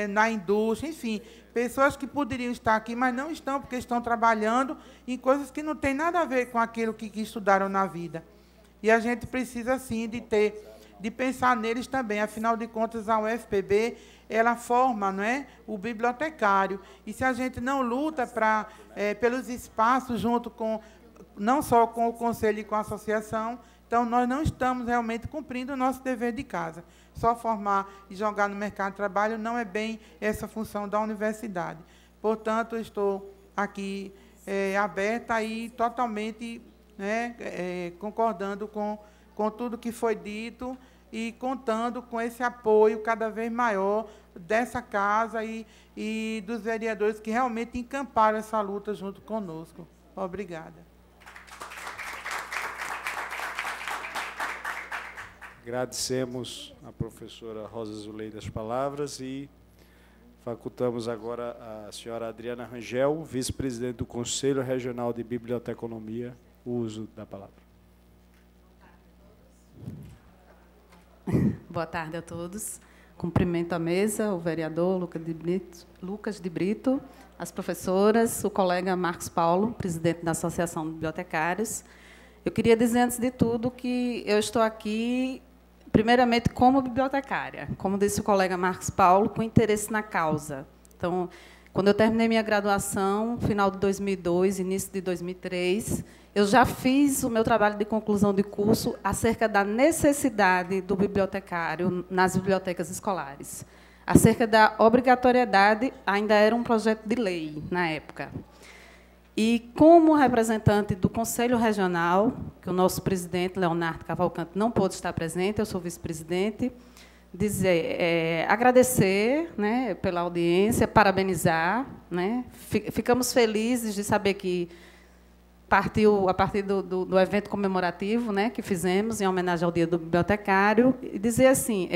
na indústria, enfim, pessoas que poderiam estar aqui, mas não estão, porque estão trabalhando em coisas que não têm nada a ver com aquilo que estudaram na vida. E a gente precisa, sim, de pensar neles também. Afinal de contas, a UFPB, ela forma, não é, o bibliotecário. E se a gente não luta pelos espaços junto com, não só com o Conselho e com a associação, então nós não estamos realmente cumprindo o nosso dever de casa. Só formar e jogar no mercado de trabalho não é bem essa função da universidade. Portanto, estou aqui aberta e totalmente, né, concordando com tudo que foi dito e contando com esse apoio cada vez maior dessa casa e dos vereadores que realmente encamparam essa luta junto conosco. Obrigada. Agradecemos à professora Rosa Zuleida as palavras e facultamos agora a senhora Adriana Rangel, vice-presidente do Conselho Regional de Biblioteconomia, o uso da palavra. Boa tarde a todos. Cumprimento a mesa, o vereador Lucas de Brito, as professoras, o colega Marcos Paulo, presidente da Associação de Bibliotecários. Eu queria dizer, antes de tudo, que eu estou aqui, primeiramente, como bibliotecária, como disse o colega Marcos Paulo, com interesse na causa. Então, quando eu terminei minha graduação, final de 2002, início de 2003, eu já fiz o meu trabalho de conclusão de curso acerca da necessidade do bibliotecário nas bibliotecas escolares. Acerca da obrigatoriedade, ainda era um projeto de lei na época. E, como representante do Conselho Regional, que o nosso presidente, Leonardo Cavalcante, não pôde estar presente, eu sou vice-presidente, agradecer, né, pela audiência, parabenizar. Né, ficamos felizes de saber que partiu a partir do evento comemorativo, né, que fizemos em homenagem ao Dia do Bibliotecário, e dizer assim,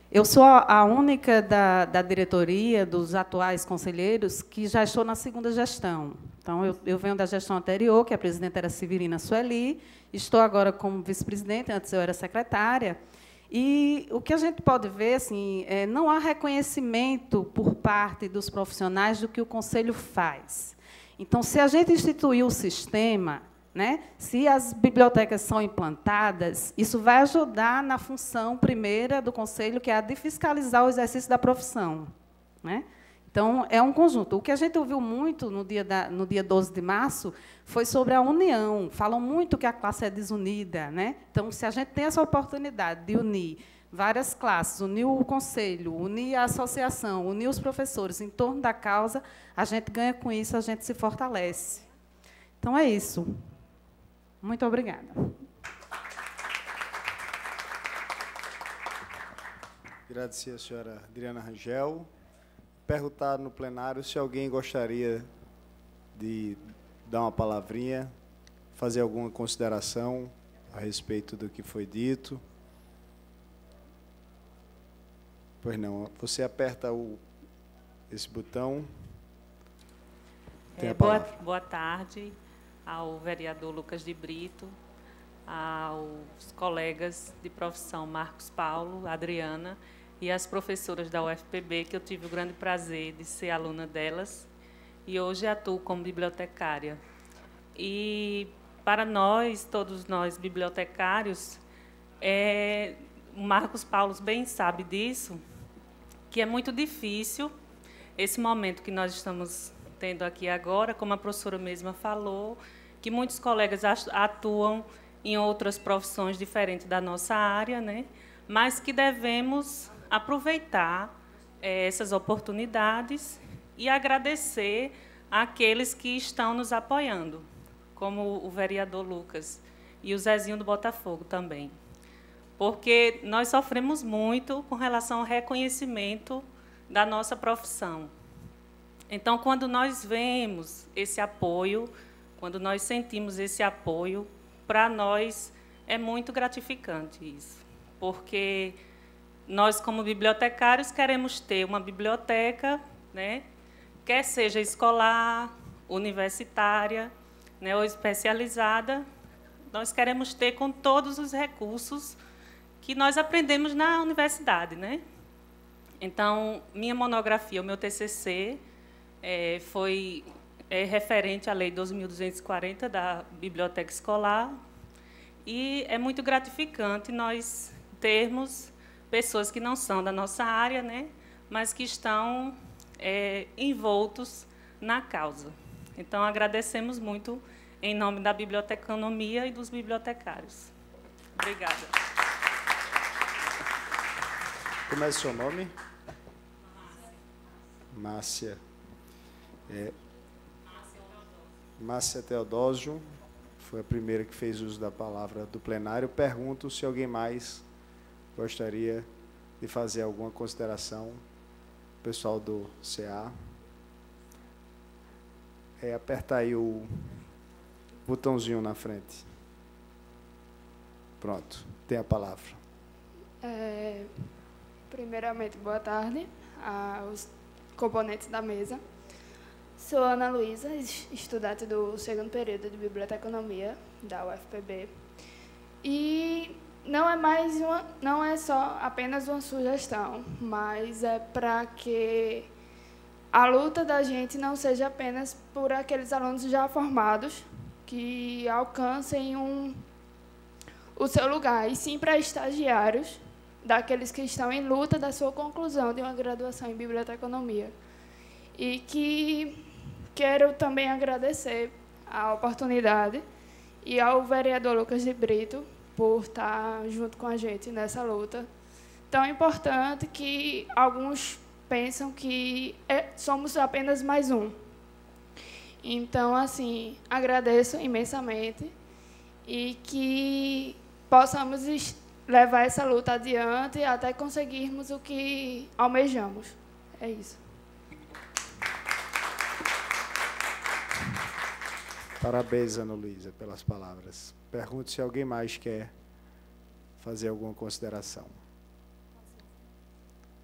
eu sou a única da diretoria, dos atuais conselheiros, que já estou na segunda gestão. Então, eu venho da gestão anterior, que a presidenta era Severina Sueli, estou agora como vice-presidente, antes eu era secretária. E o que a gente pode ver, assim, não há reconhecimento por parte dos profissionais do que o Conselho faz. Então, se a gente instituir o sistema, né, se as bibliotecas são implantadas, isso vai ajudar na função primeira do Conselho, que é a de fiscalizar o exercício da profissão. Né? Então, é um conjunto. O que a gente ouviu muito no dia 12 de março foi sobre a união. Falam muito que a classe é desunida. Né? Então, se a gente tem essa oportunidade de unir várias classes, unir o conselho, unir a associação, unir os professores em torno da causa, a gente ganha com isso, a gente se fortalece. Então, é isso. Muito obrigada. Agradecer a senhora Adriana Rangel. Perguntar no plenário se alguém gostaria de dar uma palavrinha, fazer alguma consideração a respeito do que foi dito. Pois não, você aperta esse botão. Tem a palavra. Boa tarde ao vereador Lucas de Brito, aos colegas de profissão Marcos Paulo, Adriana, e às professoras da UFPB, que eu tive o grande prazer de ser aluna delas, e hoje atuo como bibliotecária. E, para nós, todos nós bibliotecários, o Marcos Paulo bem sabe disso, que é muito difícil esse momento que nós estamos tendo aqui agora, como a professora mesma falou, que muitos colegas atuam em outras profissões diferentes da nossa área, né? Mas que devemos aproveitar essas oportunidades e agradecer àqueles que estão nos apoiando, como o vereador Lucas e o Zezinho do Botafogo também. Porque nós sofremos muito com relação ao reconhecimento da nossa profissão. Então, quando nós vemos esse apoio, quando nós sentimos esse apoio, para nós é muito gratificante isso, porque nós, como bibliotecários, queremos ter uma biblioteca, né, quer seja escolar, universitária, né, ou especializada, nós queremos ter com todos os recursos que nós aprendemos na universidade. Né? Então, minha monografia, o meu TCC, foi referente à Lei 12.240 da Biblioteca Escolar, e é muito gratificante nós termos pessoas que não são da nossa área, né, mas que estão envoltos na causa. Então, agradecemos muito em nome da biblioteconomia e dos bibliotecários. Obrigada. Como é o seu nome? Márcia. Márcia Teodósio foi a primeira que fez uso da palavra do plenário. Pergunto se alguém mais gostaria de fazer alguma consideração. Pessoal do CA. Apertar aí o botãozinho na frente. Pronto, tem a palavra. Primeiramente, boa tarde aos componentes da mesa. Sou Ana Luísa, estudante do segundo período de Biblioteconomia da UFPB. E não é só apenas uma sugestão, mas é para que a luta da gente não seja apenas por aqueles alunos já formados que alcancem o seu lugar, e sim para estagiários, daqueles que estão em luta da sua conclusão de uma graduação em biblioteconomia. e que quero também agradecer a oportunidade e ao vereador Lucas de Brito por estar junto com a gente nessa luta tão importante que alguns pensam que somos apenas mais um. Então, assim, agradeço imensamente e que possamos levar essa luta adiante até conseguirmos o que almejamos. É isso. Parabéns, Ana Luísa, pelas palavras. Pergunto se alguém mais quer fazer alguma consideração.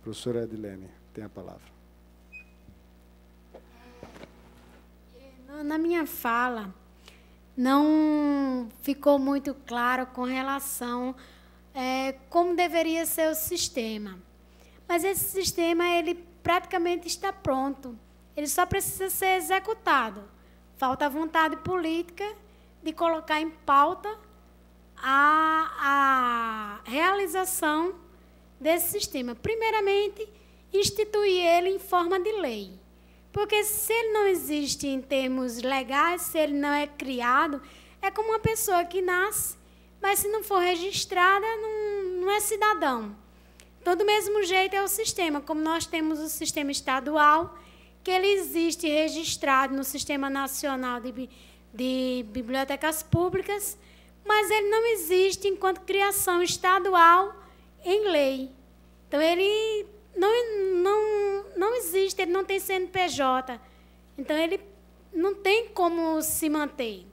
Professora Edilene, tem a palavra. Na minha fala, não ficou muito claro com relação como deveria ser o sistema. Mas esse sistema, ele praticamente está pronto. Ele só precisa ser executado. Falta a vontade política de colocar em pauta a realização desse sistema. Primeiramente, instituir ele em forma de lei. Porque se ele não existe em termos legais, se ele não é criado, é como uma pessoa que nasce, mas se não for registrada, não é cidadão. Então, do mesmo jeito é o sistema. Como nós temos o sistema estadual, que ele existe registrado no Sistema Nacional de Bibliotecas Públicas, mas ele não existe enquanto criação estadual em lei. Então, ele não existe, ele não tem CNPJ. Então, ele não tem como se manter.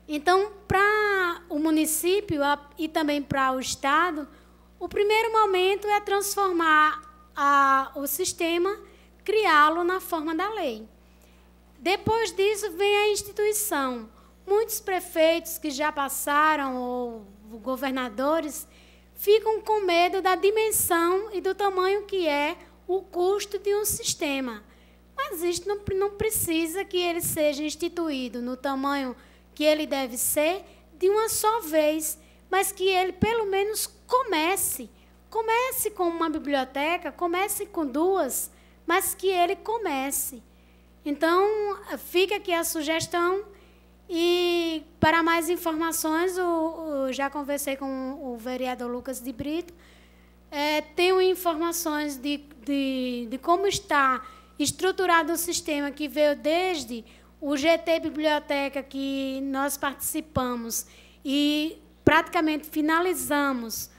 Então, para o município e também para o Estado, o primeiro momento é transformar o sistema, criá-lo na forma da lei. Depois disso, vem a instituição. Muitos prefeitos que já passaram, ou governadores, ficam com medo da dimensão e do tamanho que é o custo de um sistema. Mas isso não precisa que ele seja instituído no tamanho que ele deve ser de uma só vez, mas que ele, pelo menos, comece. Comece com uma biblioteca, comece com duas, mas que ele comece. Então, fica aqui a sugestão. E, para mais informações, já conversei com o vereador Lucas de Brito, tenho informações de como está estruturado o sistema, que veio desde o GT Biblioteca, que nós participamos, e praticamente finalizamos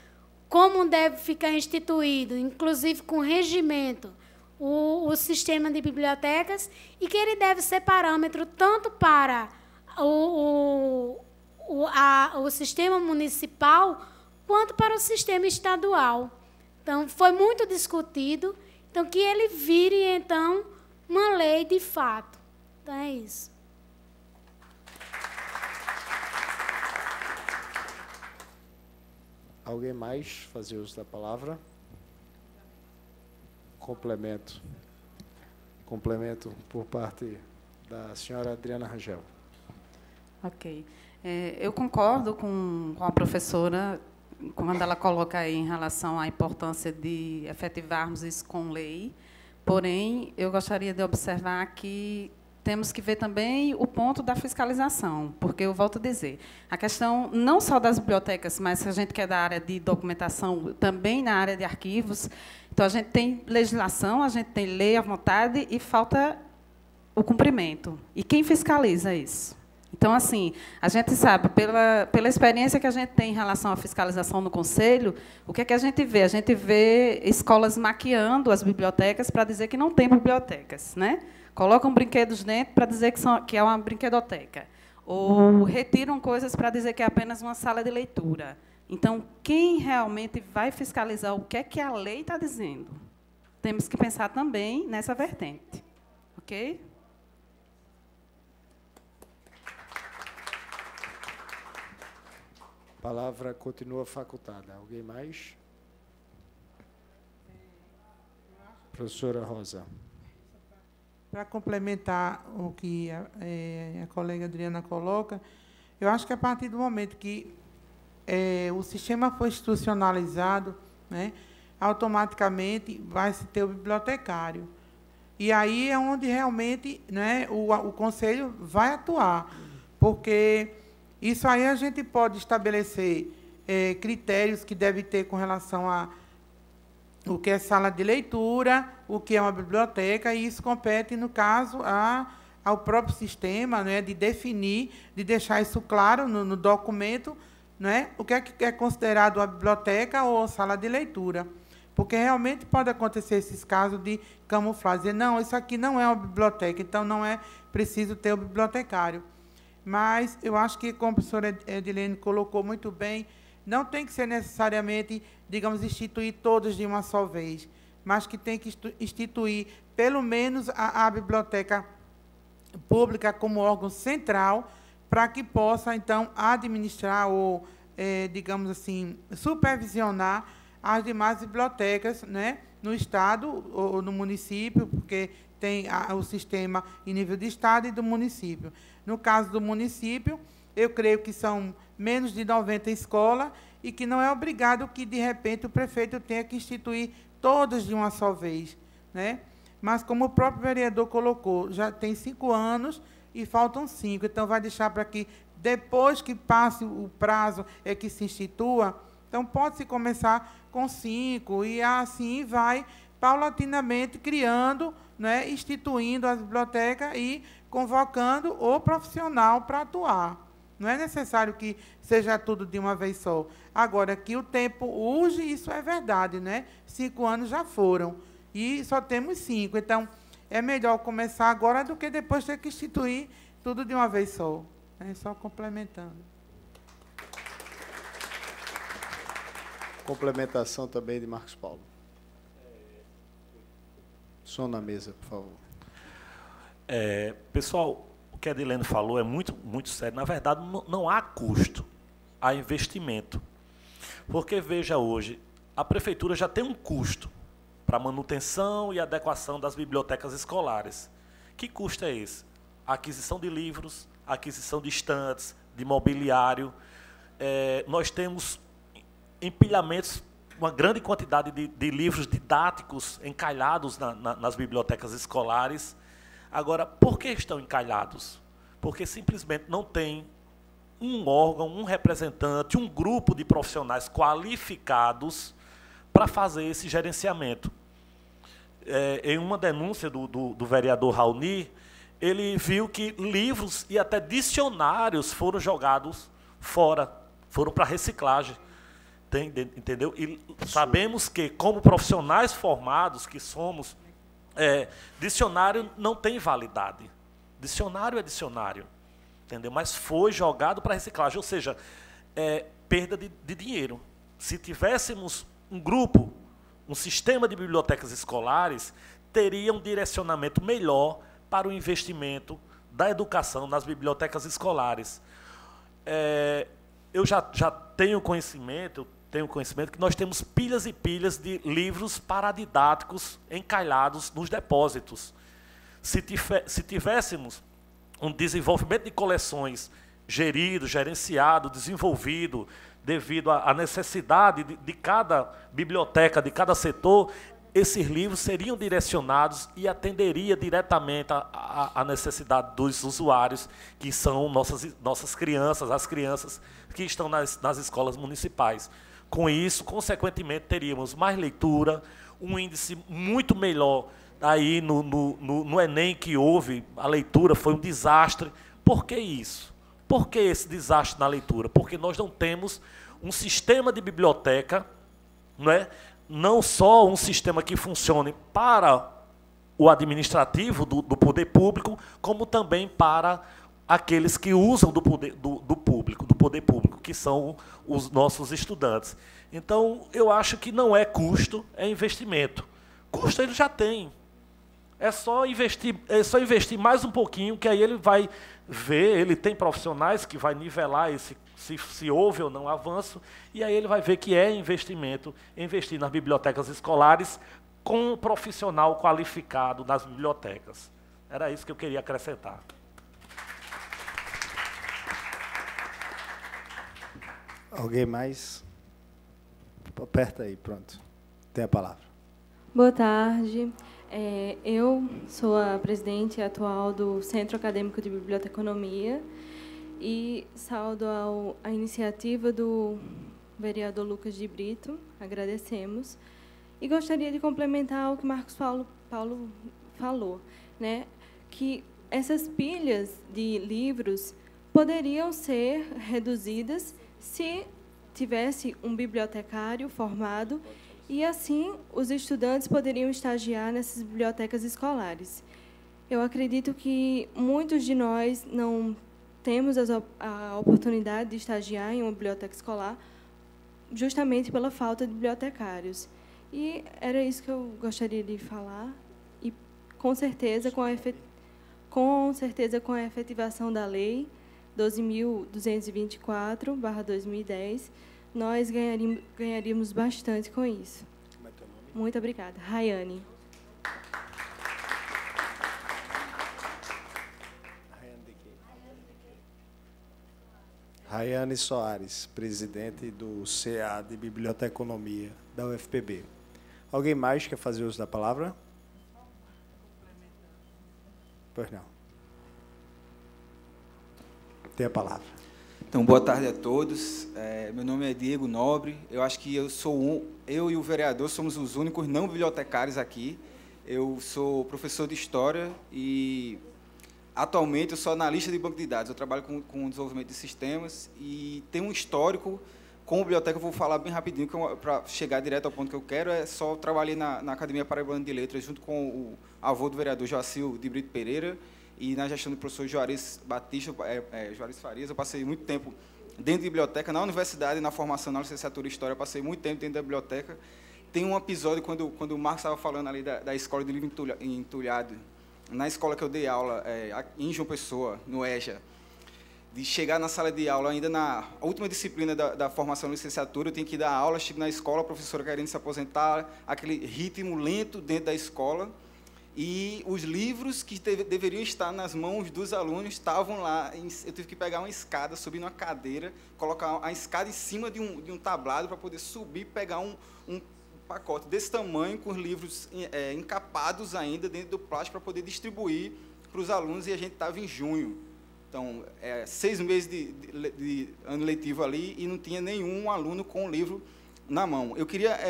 como deve ficar instituído, inclusive com regimento, o sistema de bibliotecas, e que ele deve ser parâmetro tanto para o sistema municipal quanto para o sistema estadual. Então, foi muito discutido, então, que ele vire, então, uma lei de fato. Então, é isso. Alguém mais fazer uso da palavra? Complemento. Complemento por parte da senhora Adriana Rangel. Ok. Eu concordo com a professora quando ela coloca aí em relação à importância de efetivarmos isso com lei, porém, eu gostaria de observar que temos que ver também o ponto da fiscalização, porque eu volto a dizer, a questão não só das bibliotecas, mas se a gente quer da área de documentação, também na área de arquivos, então a gente tem legislação, a gente tem lei à vontade e falta o cumprimento. E quem fiscaliza isso? Então, assim, a gente sabe, pela experiência que a gente tem em relação à fiscalização no Conselho, o que é que a gente vê? A gente vê escolas maquiando as bibliotecas para dizer que não tem bibliotecas, né? Colocam brinquedos dentro para dizer que é uma brinquedoteca. Ou retiram coisas para dizer que é apenas uma sala de leitura. Então, quem realmente vai fiscalizar o que é que a lei está dizendo? Temos que pensar também nessa vertente. Ok? A palavra continua facultada. Alguém mais? Professora Rosa. Para complementar o que a colega Adriana coloca, eu acho que a partir do momento que o sistema foi institucionalizado, né, automaticamente vai se ter o bibliotecário. E aí é onde realmente, né, o Conselho vai atuar, porque isso aí a gente pode estabelecer critérios que deve ter com relação a o que é sala de leitura, o que é uma biblioteca, e isso compete, no caso, ao próprio sistema, né, de definir, de deixar isso claro no documento, né, o que é considerado uma biblioteca ou sala de leitura. Porque realmente pode acontecer esses casos de camuflagem. Não, isso aqui não é uma biblioteca, então não é preciso ter o bibliotecário. Mas eu acho que, como a professora Edilene colocou muito bem, não tem que ser necessariamente, digamos, instituir todos de uma só vez, mas que tem que instituir, pelo menos, a biblioteca pública como órgão central, para que possa, então, administrar ou, digamos assim, supervisionar as demais bibliotecas, né, no Estado ou no município, porque tem o sistema em nível de Estado e do município. No caso do município, eu creio que são menos de 90 escolas e que não é obrigado que, de repente, o prefeito tenha que instituir todas de uma só vez, né? Mas, como o próprio vereador colocou, já tem 5 anos e faltam 5, então vai deixar para que, depois que passe o prazo, é que se institua. Então, pode-se começar com 5 e assim vai paulatinamente criando, né, instituindo as bibliotecas e convocando o profissional para atuar. Não é necessário que seja tudo de uma vez só. Agora, que o tempo urge, isso é verdade, né? 5 anos já foram e só temos 5. Então, é melhor começar agora do que depois ter que instituir tudo de uma vez só. É só complementando. Complementação também de Marcos Paulo. Som na mesa, por favor. Pessoal, o que a Edilene falou é muito, muito sério. Na verdade, não há custo, há investimento. Porque, veja, hoje, a prefeitura já tem um custo para manutenção e adequação das bibliotecas escolares. Que custo é esse? A aquisição de livros, a aquisição de estantes, de mobiliário. Nós temos empilhamentos, uma grande quantidade de livros didáticos encalhados nas bibliotecas escolares. Agora, por que estão encalhados? Porque simplesmente não tem um órgão, um representante, um grupo de profissionais qualificados para fazer esse gerenciamento. Em uma denúncia do vereador Raoni, ele viu que livros e até dicionários foram jogados fora, foram para reciclagem. Entendeu? E sabemos que, como profissionais formados que somos, dicionário não tem validade. Dicionário é dicionário, entendeu? Mas foi jogado para reciclagem, ou seja, perda de dinheiro. Se tivéssemos um grupo, um sistema de bibliotecas escolares, teria um direcionamento melhor para o investimento da educação nas bibliotecas escolares. Eu já tenho conhecimento que nós temos pilhas e pilhas de livros paradidáticos encalhados nos depósitos. Se tivéssemos um desenvolvimento de coleções gerido, gerenciado, desenvolvido, devido à necessidade de cada biblioteca, de cada setor, esses livros seriam direcionados e atenderia diretamente à necessidade dos usuários, que são nossas crianças, as crianças que estão nas escolas municipais. Com isso, consequentemente, teríamos mais leitura, um índice muito melhor. Aí no Enem que houve, a leitura foi um desastre. Por que isso? Por que esse desastre na leitura? Porque nós não temos um sistema de biblioteca, não só um sistema que funcione para o administrativo do poder público, como também para aqueles que usam do poder público, que são os nossos estudantes. Então, eu acho que não é custo, é investimento. Custo ele já tem. É só investir mais um pouquinho, que aí ele vai ver, ele tem profissionais que vai nivelar se houve ou não avanço, e aí ele vai ver que é investimento, investir nas bibliotecas escolares com um profissional qualificado nas bibliotecas. Era isso que eu queria acrescentar. Alguém mais? Aperta aí, pronto. Tem a palavra. Boa tarde. Eu sou a presidente atual do Centro Acadêmico de Biblioteconomia e saúdo a iniciativa do vereador Lucas de Brito, agradecemos. E gostaria de complementar o que Marcos Paulo falou, né, que essas pilhas de livros poderiam ser reduzidas se tivesse um bibliotecário formado e, assim, os estudantes poderiam estagiar nessas bibliotecas escolares. Eu acredito que muitos de nós não temos a oportunidade de estagiar em uma biblioteca escolar justamente pela falta de bibliotecários. E era isso que eu gostaria de falar. E, com certeza, com a efetivação da Lei 12.224/2010, nós ganharíamos bastante com isso. Como é teu nome? Muito obrigada. Rayane. Rayane Soares, presidente do CA de Biblioteconomia da UFPB. Alguém mais quer fazer uso da palavra? Pois não. Tem a palavra. Então, boa tarde a todos. Meu nome é Diego Nobre. Eu acho que eu e o vereador somos os únicos não bibliotecários aqui. Eu sou professor de História e, atualmente, eu sou analista de banco de dados. Eu trabalho com desenvolvimento de sistemas e tenho um histórico com biblioteca. Eu vou falar bem rapidinho, para chegar direto ao ponto que eu quero. Eu trabalhei na Academia Paraibana de Letras, junto com o avô do vereador Joacil de Brito Pereira, e na gestão do professor Juarez Batista, Juarez Farias. Eu passei muito tempo dentro de biblioteca, na universidade, na formação, na licenciatura em História, eu passei muito tempo dentro da biblioteca. Tem um episódio, quando o Marcos estava falando ali da escola de livro entulhado, na escola que eu dei aula, em João Pessoa, no EJA, de chegar na sala de aula, ainda na última disciplina da formação de licenciatura, eu tinha que dar aula, chego na escola, a professora querendo se aposentar, aquele ritmo lento dentro da escola, e os livros que deveriam estar nas mãos dos alunos estavam lá. Eu tive que pegar uma escada, subir numa cadeira, colocar a escada em cima de um tablado para poder subir e pegar um pacote desse tamanho, com os livros encapados ainda dentro do plástico, para poder distribuir para os alunos, e a gente estava em junho. Então, 6 meses de ano letivo ali, e não tinha nenhum aluno com o livro na mão. Eu queria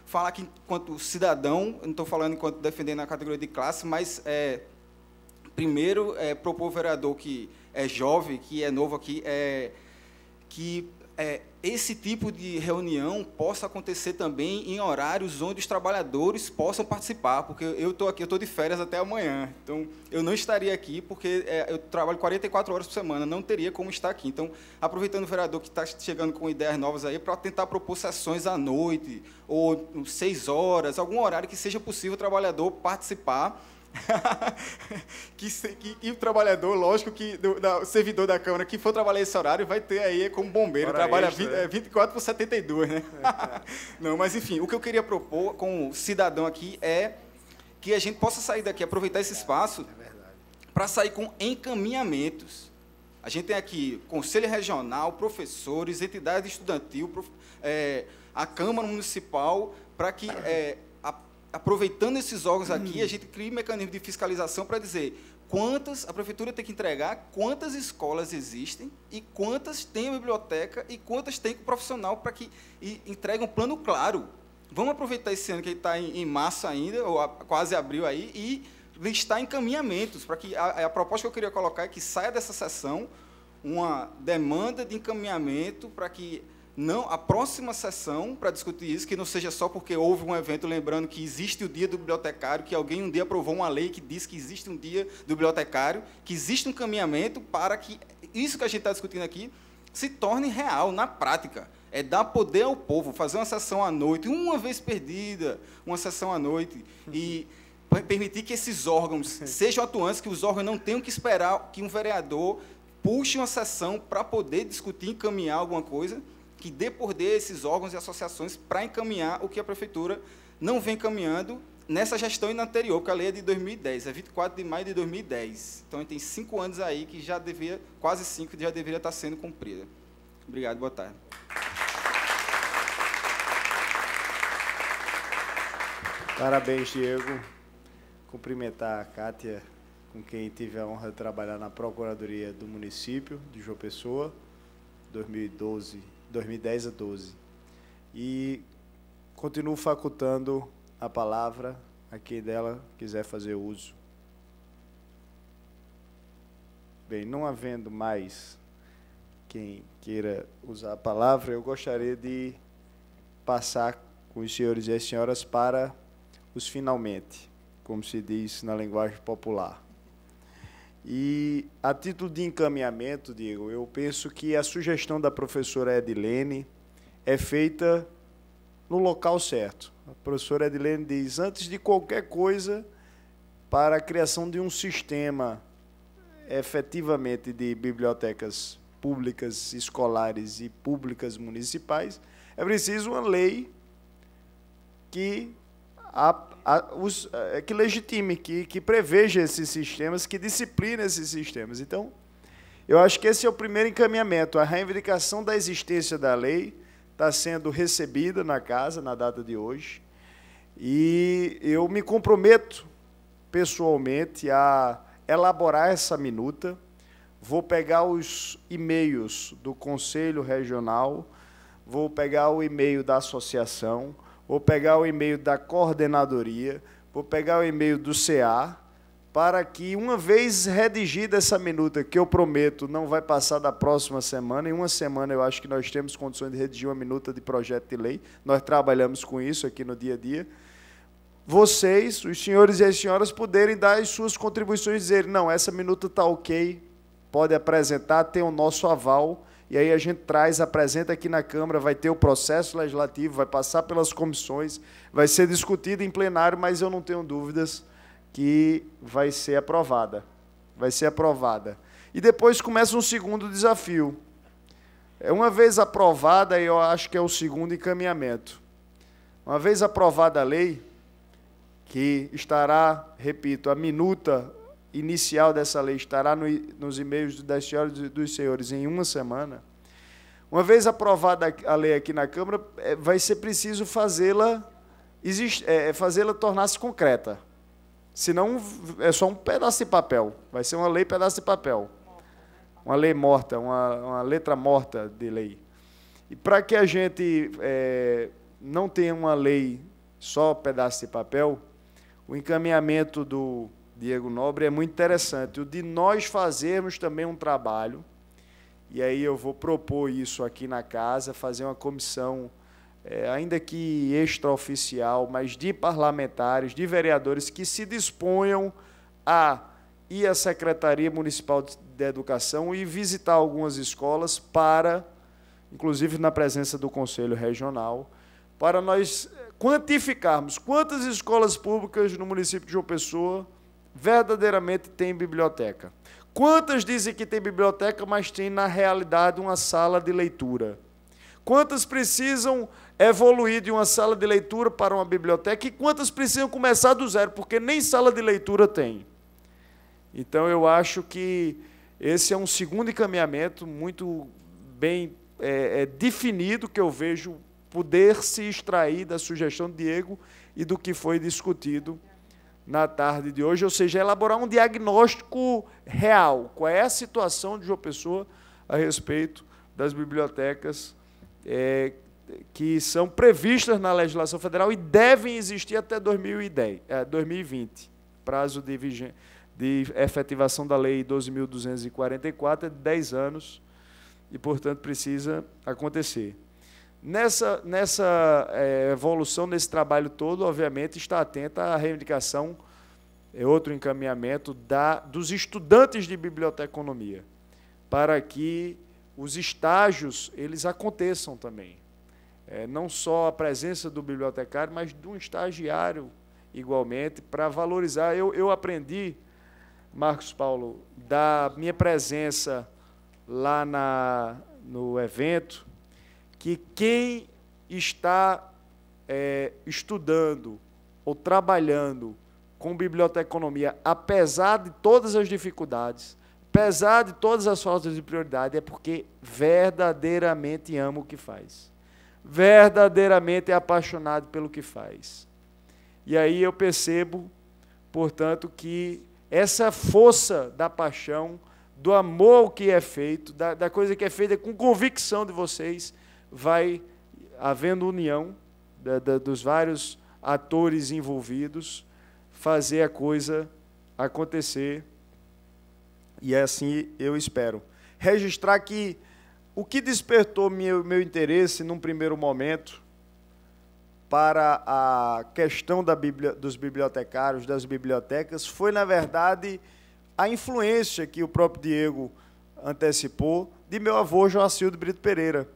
falar que, enquanto cidadão, não estou falando enquanto defendendo a categoria de classe, mas, primeiro, propor ao vereador que é jovem, que é novo aqui, que esse tipo de reunião possa acontecer também em horários onde os trabalhadores possam participar, porque eu estou aqui, eu estou de férias até amanhã, então eu não estaria aqui, porque eu trabalho 44 horas por semana, não teria como estar aqui. Então, aproveitando o vereador que está chegando com ideias novas aí, para tentar propor sessões à noite, ou 6 horas, algum horário que seja possível o trabalhador participar, que o trabalhador, lógico, que o servidor da Câmara que for trabalhar esse horário vai ter aí como bombeiro, trabalha 24 por 72, né? Não, mas enfim, o que eu queria propor com o cidadão aqui é que a gente possa sair daqui, aproveitar esse espaço para sair com encaminhamentos. A gente tem aqui Conselho Regional, professores, entidade estudantil, a Câmara Municipal, para que aproveitando esses órgãos aqui, a gente cria um mecanismo de fiscalização para dizer a prefeitura tem que entregar quantas escolas existem e quantas tem a biblioteca e quantas tem com o profissional, para que entregue um plano claro. Vamos aproveitar esse ano que está em março ainda, ou quase abril aí, e listar encaminhamentos, para que a proposta que eu queria colocar é que saia dessa sessão uma demanda de encaminhamento para que a próxima sessão, para discutir isso, que não seja só porque houve um evento, lembrando que existe o dia do bibliotecário, que alguém um dia aprovou uma lei que diz que existe um dia do bibliotecário, que existe um caminhamento para que isso que a gente está discutindo aqui se torne real, na prática. É dar poder ao povo, fazer uma sessão à noite, uma vez perdida, uma sessão à noite, e permitir que esses órgãos sejam atuantes, que os órgãos não tenham que esperar que um vereador puxe uma sessão para poder discutir, encaminhar alguma coisa, que dê poder a esses órgãos e associações para encaminhar o que a prefeitura não vem encaminhando nessa gestão e na anterior, porque a lei é de 2010, é 24 de maio de 2010. Então, a gente tem 5 anos aí que já deveria, quase 5, já deveria estar sendo cumprida. Obrigado, boa tarde. Parabéns, Diego. cumprimentar a Kátia, com quem tive a honra de trabalhar na Procuradoria do município de João Pessoa, 2010 a 12. E continuo facultando a palavra a quem dela quiser fazer uso. Bem, não havendo mais quem queira usar a palavra, eu gostaria de passar com os senhores e as senhoras para os finalmente, como se diz na linguagem popular. E, a título de encaminhamento, Diego, eu penso que a sugestão da professora Edilene é feita no local certo. A professora Edilene diz, antes de qualquer coisa, para a criação de um sistema efetivamente de bibliotecas públicas escolares e públicas municipais, é preciso uma lei que legitime, que preveja esses sistemas, que discipline esses sistemas. Então, eu acho que esse é o primeiro encaminhamento. A reivindicação da existência da lei está sendo recebida na casa, na data de hoje, e eu me comprometo, pessoalmente, a elaborar essa minuta. Vou pegar os e-mails do Conselho Regional, vou pegar o e-mail da associação, vou pegar o e-mail da coordenadoria, vou pegar o e-mail do CA, para que, uma vez redigida essa minuta, que eu prometo não vai passar da próxima semana, em uma semana eu acho que nós temos condições de redigir uma minuta de projeto de lei, nós trabalhamos com isso aqui no dia a dia, vocês, os senhores e as senhoras, poderem dar as suas contribuições e dizer, não, essa minuta está ok, pode apresentar, tem o nosso aval, e aí a gente traz, apresenta aqui na Câmara, vai ter o processo legislativo, vai passar pelas comissões, vai ser discutido em plenário, mas eu não tenho dúvidas que vai ser aprovada. Vai ser aprovada. E depois começa um segundo desafio. Uma vez aprovada, eu acho que é o segundo encaminhamento. Uma vez aprovada a lei, que estará, repito, a minuta inicial dessa lei estará nos e-mails das senhoras e dos senhores em uma semana. Uma vez aprovada a lei aqui na Câmara, vai ser preciso fazê-la tornar-se concreta. Senão, é só um pedaço de papel. Vai ser uma lei pedaço de papel. Uma lei morta, uma letra morta de lei. E para que a gente não tenha uma lei só pedaço de papel, o encaminhamento do Diego Nobre é muito interessante. O de nós fazermos também um trabalho, e aí eu vou propor isso aqui na casa, fazer uma comissão, ainda que extraoficial, mas de parlamentares, de vereadores, que se disponham a ir à Secretaria Municipal de Educação e visitar algumas escolas para, inclusive na presença do Conselho Regional, para nós quantificarmos quantas escolas públicas no município de João Pessoa verdadeiramente têm biblioteca. Quantas dizem que tem biblioteca, mas tem, na realidade, uma sala de leitura? Quantas precisam evoluir de uma sala de leitura para uma biblioteca e quantas precisam começar do zero, porque nem sala de leitura tem? Então, eu acho que esse é um segundo encaminhamento muito bem definido, que eu vejo poder se extrair da sugestão do Diego e do que foi discutido na tarde de hoje, ou seja, elaborar um diagnóstico real. Qual é a situação de João Pessoa a respeito das bibliotecas que são previstas na legislação federal e devem existir até 2020. Prazo de efetivação da Lei 12.244 é de 10 anos e, portanto, precisa acontecer. Nessa evolução, nesse trabalho todo, obviamente, está atenta à reivindicação, outro encaminhamento, dos estudantes de biblioteconomia, para que os estágios eles aconteçam também. Não só a presença do bibliotecário, mas de um estagiário, igualmente, para valorizar. Eu aprendi, Marcos Paulo, da minha presença lá no evento, que quem está estudando ou trabalhando com biblioteconomia, apesar de todas as dificuldades, apesar de todas as faltas de prioridade, é porque verdadeiramente ama o que faz. Verdadeiramente é apaixonado pelo que faz. E aí eu percebo, portanto, que essa força da paixão, do amor que é feito, da coisa que é feita com convicção de vocês, vai havendo união dos vários atores envolvidos, fazer a coisa acontecer, e é assim eu espero. Registrar que o que despertou meu interesse, num primeiro momento, para a questão dos bibliotecários, das bibliotecas, foi, na verdade, a influência que o próprio Diego antecipou de meu avô Joacildo Brito Pereira,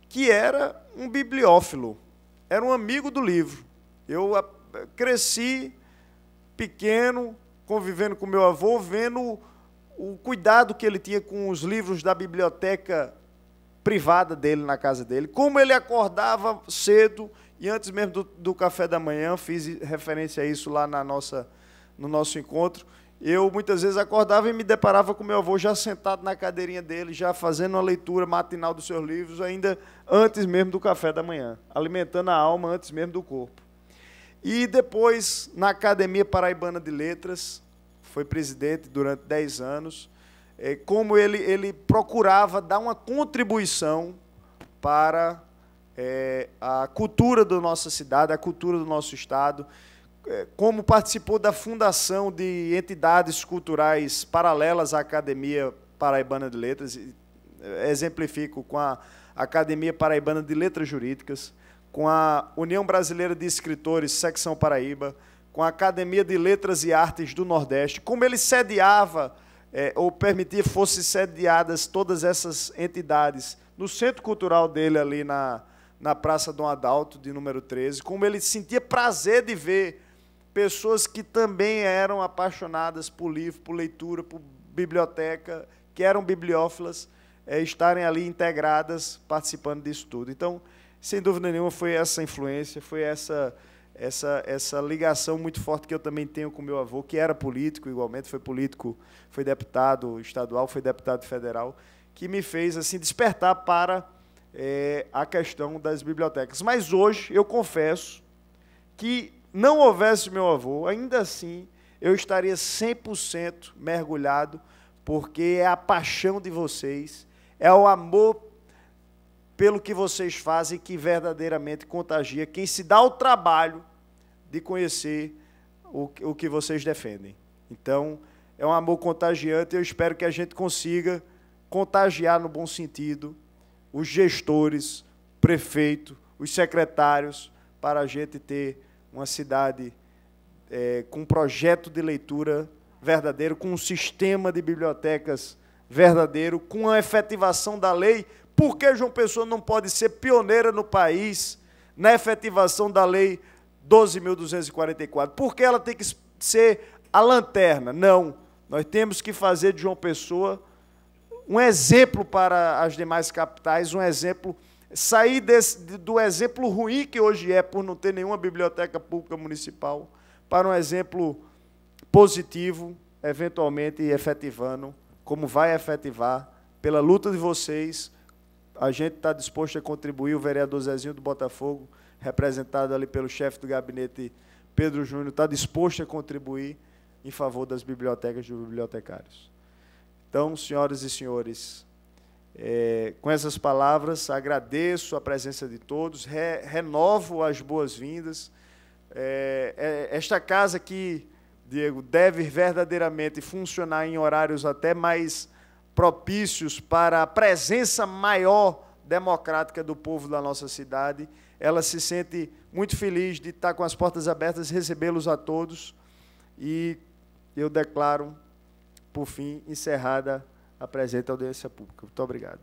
que era um bibliófilo, era um amigo do livro. Eu cresci pequeno, convivendo com meu avô, vendo o cuidado que ele tinha com os livros da biblioteca privada dele, na casa dele, como ele acordava cedo, e antes mesmo do café da manhã, fiz referência a isso lá no nosso encontro, eu muitas vezes acordava e me deparava com meu avô já sentado na cadeirinha dele, já fazendo uma leitura matinal dos seus livros, ainda antes mesmo do café da manhã, alimentando a alma antes mesmo do corpo. E depois, na Academia Paraibana de Letras, foi presidente durante 10 anos, como ele procurava dar uma contribuição para a cultura da nossa cidade, a cultura do nosso estado, como participou da fundação de entidades culturais paralelas à Academia Paraibana de Letras, exemplifico com a Academia Paraibana de Letras Jurídicas, com a União Brasileira de Escritores, Secção Paraíba, com a Academia de Letras e Artes do Nordeste, como ele sediava, ou permitia que fossem sediadas todas essas entidades no centro cultural dele, ali na Praça Dom Adalto, de número 13, como ele sentia prazer de ver pessoas que também eram apaixonadas por livro, por leitura, por biblioteca, que eram bibliófilas, estarem ali integradas, participando disso tudo. Então, sem dúvida nenhuma, foi essa influência, foi essa ligação muito forte que eu também tenho com meu avô, que era político, igualmente, foi político, foi deputado estadual, foi deputado federal, que me fez assim despertar para a questão das bibliotecas. Mas hoje, eu confesso que, não houvesse meu avô, ainda assim, eu estaria 100% mergulhado, porque é a paixão de vocês, é o amor pelo que vocês fazem que verdadeiramente contagia quem se dá o trabalho de conhecer o que vocês defendem. Então, é um amor contagiante, eu espero que a gente consiga contagiar no bom sentido os gestores, prefeito, os secretários, para a gente ter uma cidade com um projeto de leitura verdadeiro, com um sistema de bibliotecas verdadeiro, com a efetivação da lei. Por que João Pessoa não pode ser pioneira no país na efetivação da lei 12.244? Por que ela tem que ser a lanterna? Não, nós temos que fazer de João Pessoa um exemplo para as demais capitais, um exemplo, sair do exemplo ruim que hoje é, por não ter nenhuma biblioteca pública municipal, para um exemplo positivo, eventualmente efetivando, como vai efetivar, pela luta de vocês. A gente está disposto a contribuir, o vereador Zezinho do Botafogo, representado ali pelo chefe do gabinete, Pedro Júnior, está disposto a contribuir em favor das bibliotecas e dos bibliotecários. Então, senhoras e senhores, com essas palavras, agradeço a presença de todos, renovo as boas-vindas. Esta casa aqui, Diego, deve verdadeiramente funcionar em horários até mais propícios para a presença maior democrática do povo da nossa cidade. Ela se sente muito feliz de estar com as portas abertas, recebê-los a todos, e eu declaro, por fim, encerrada a presente audiência pública. Muito obrigado.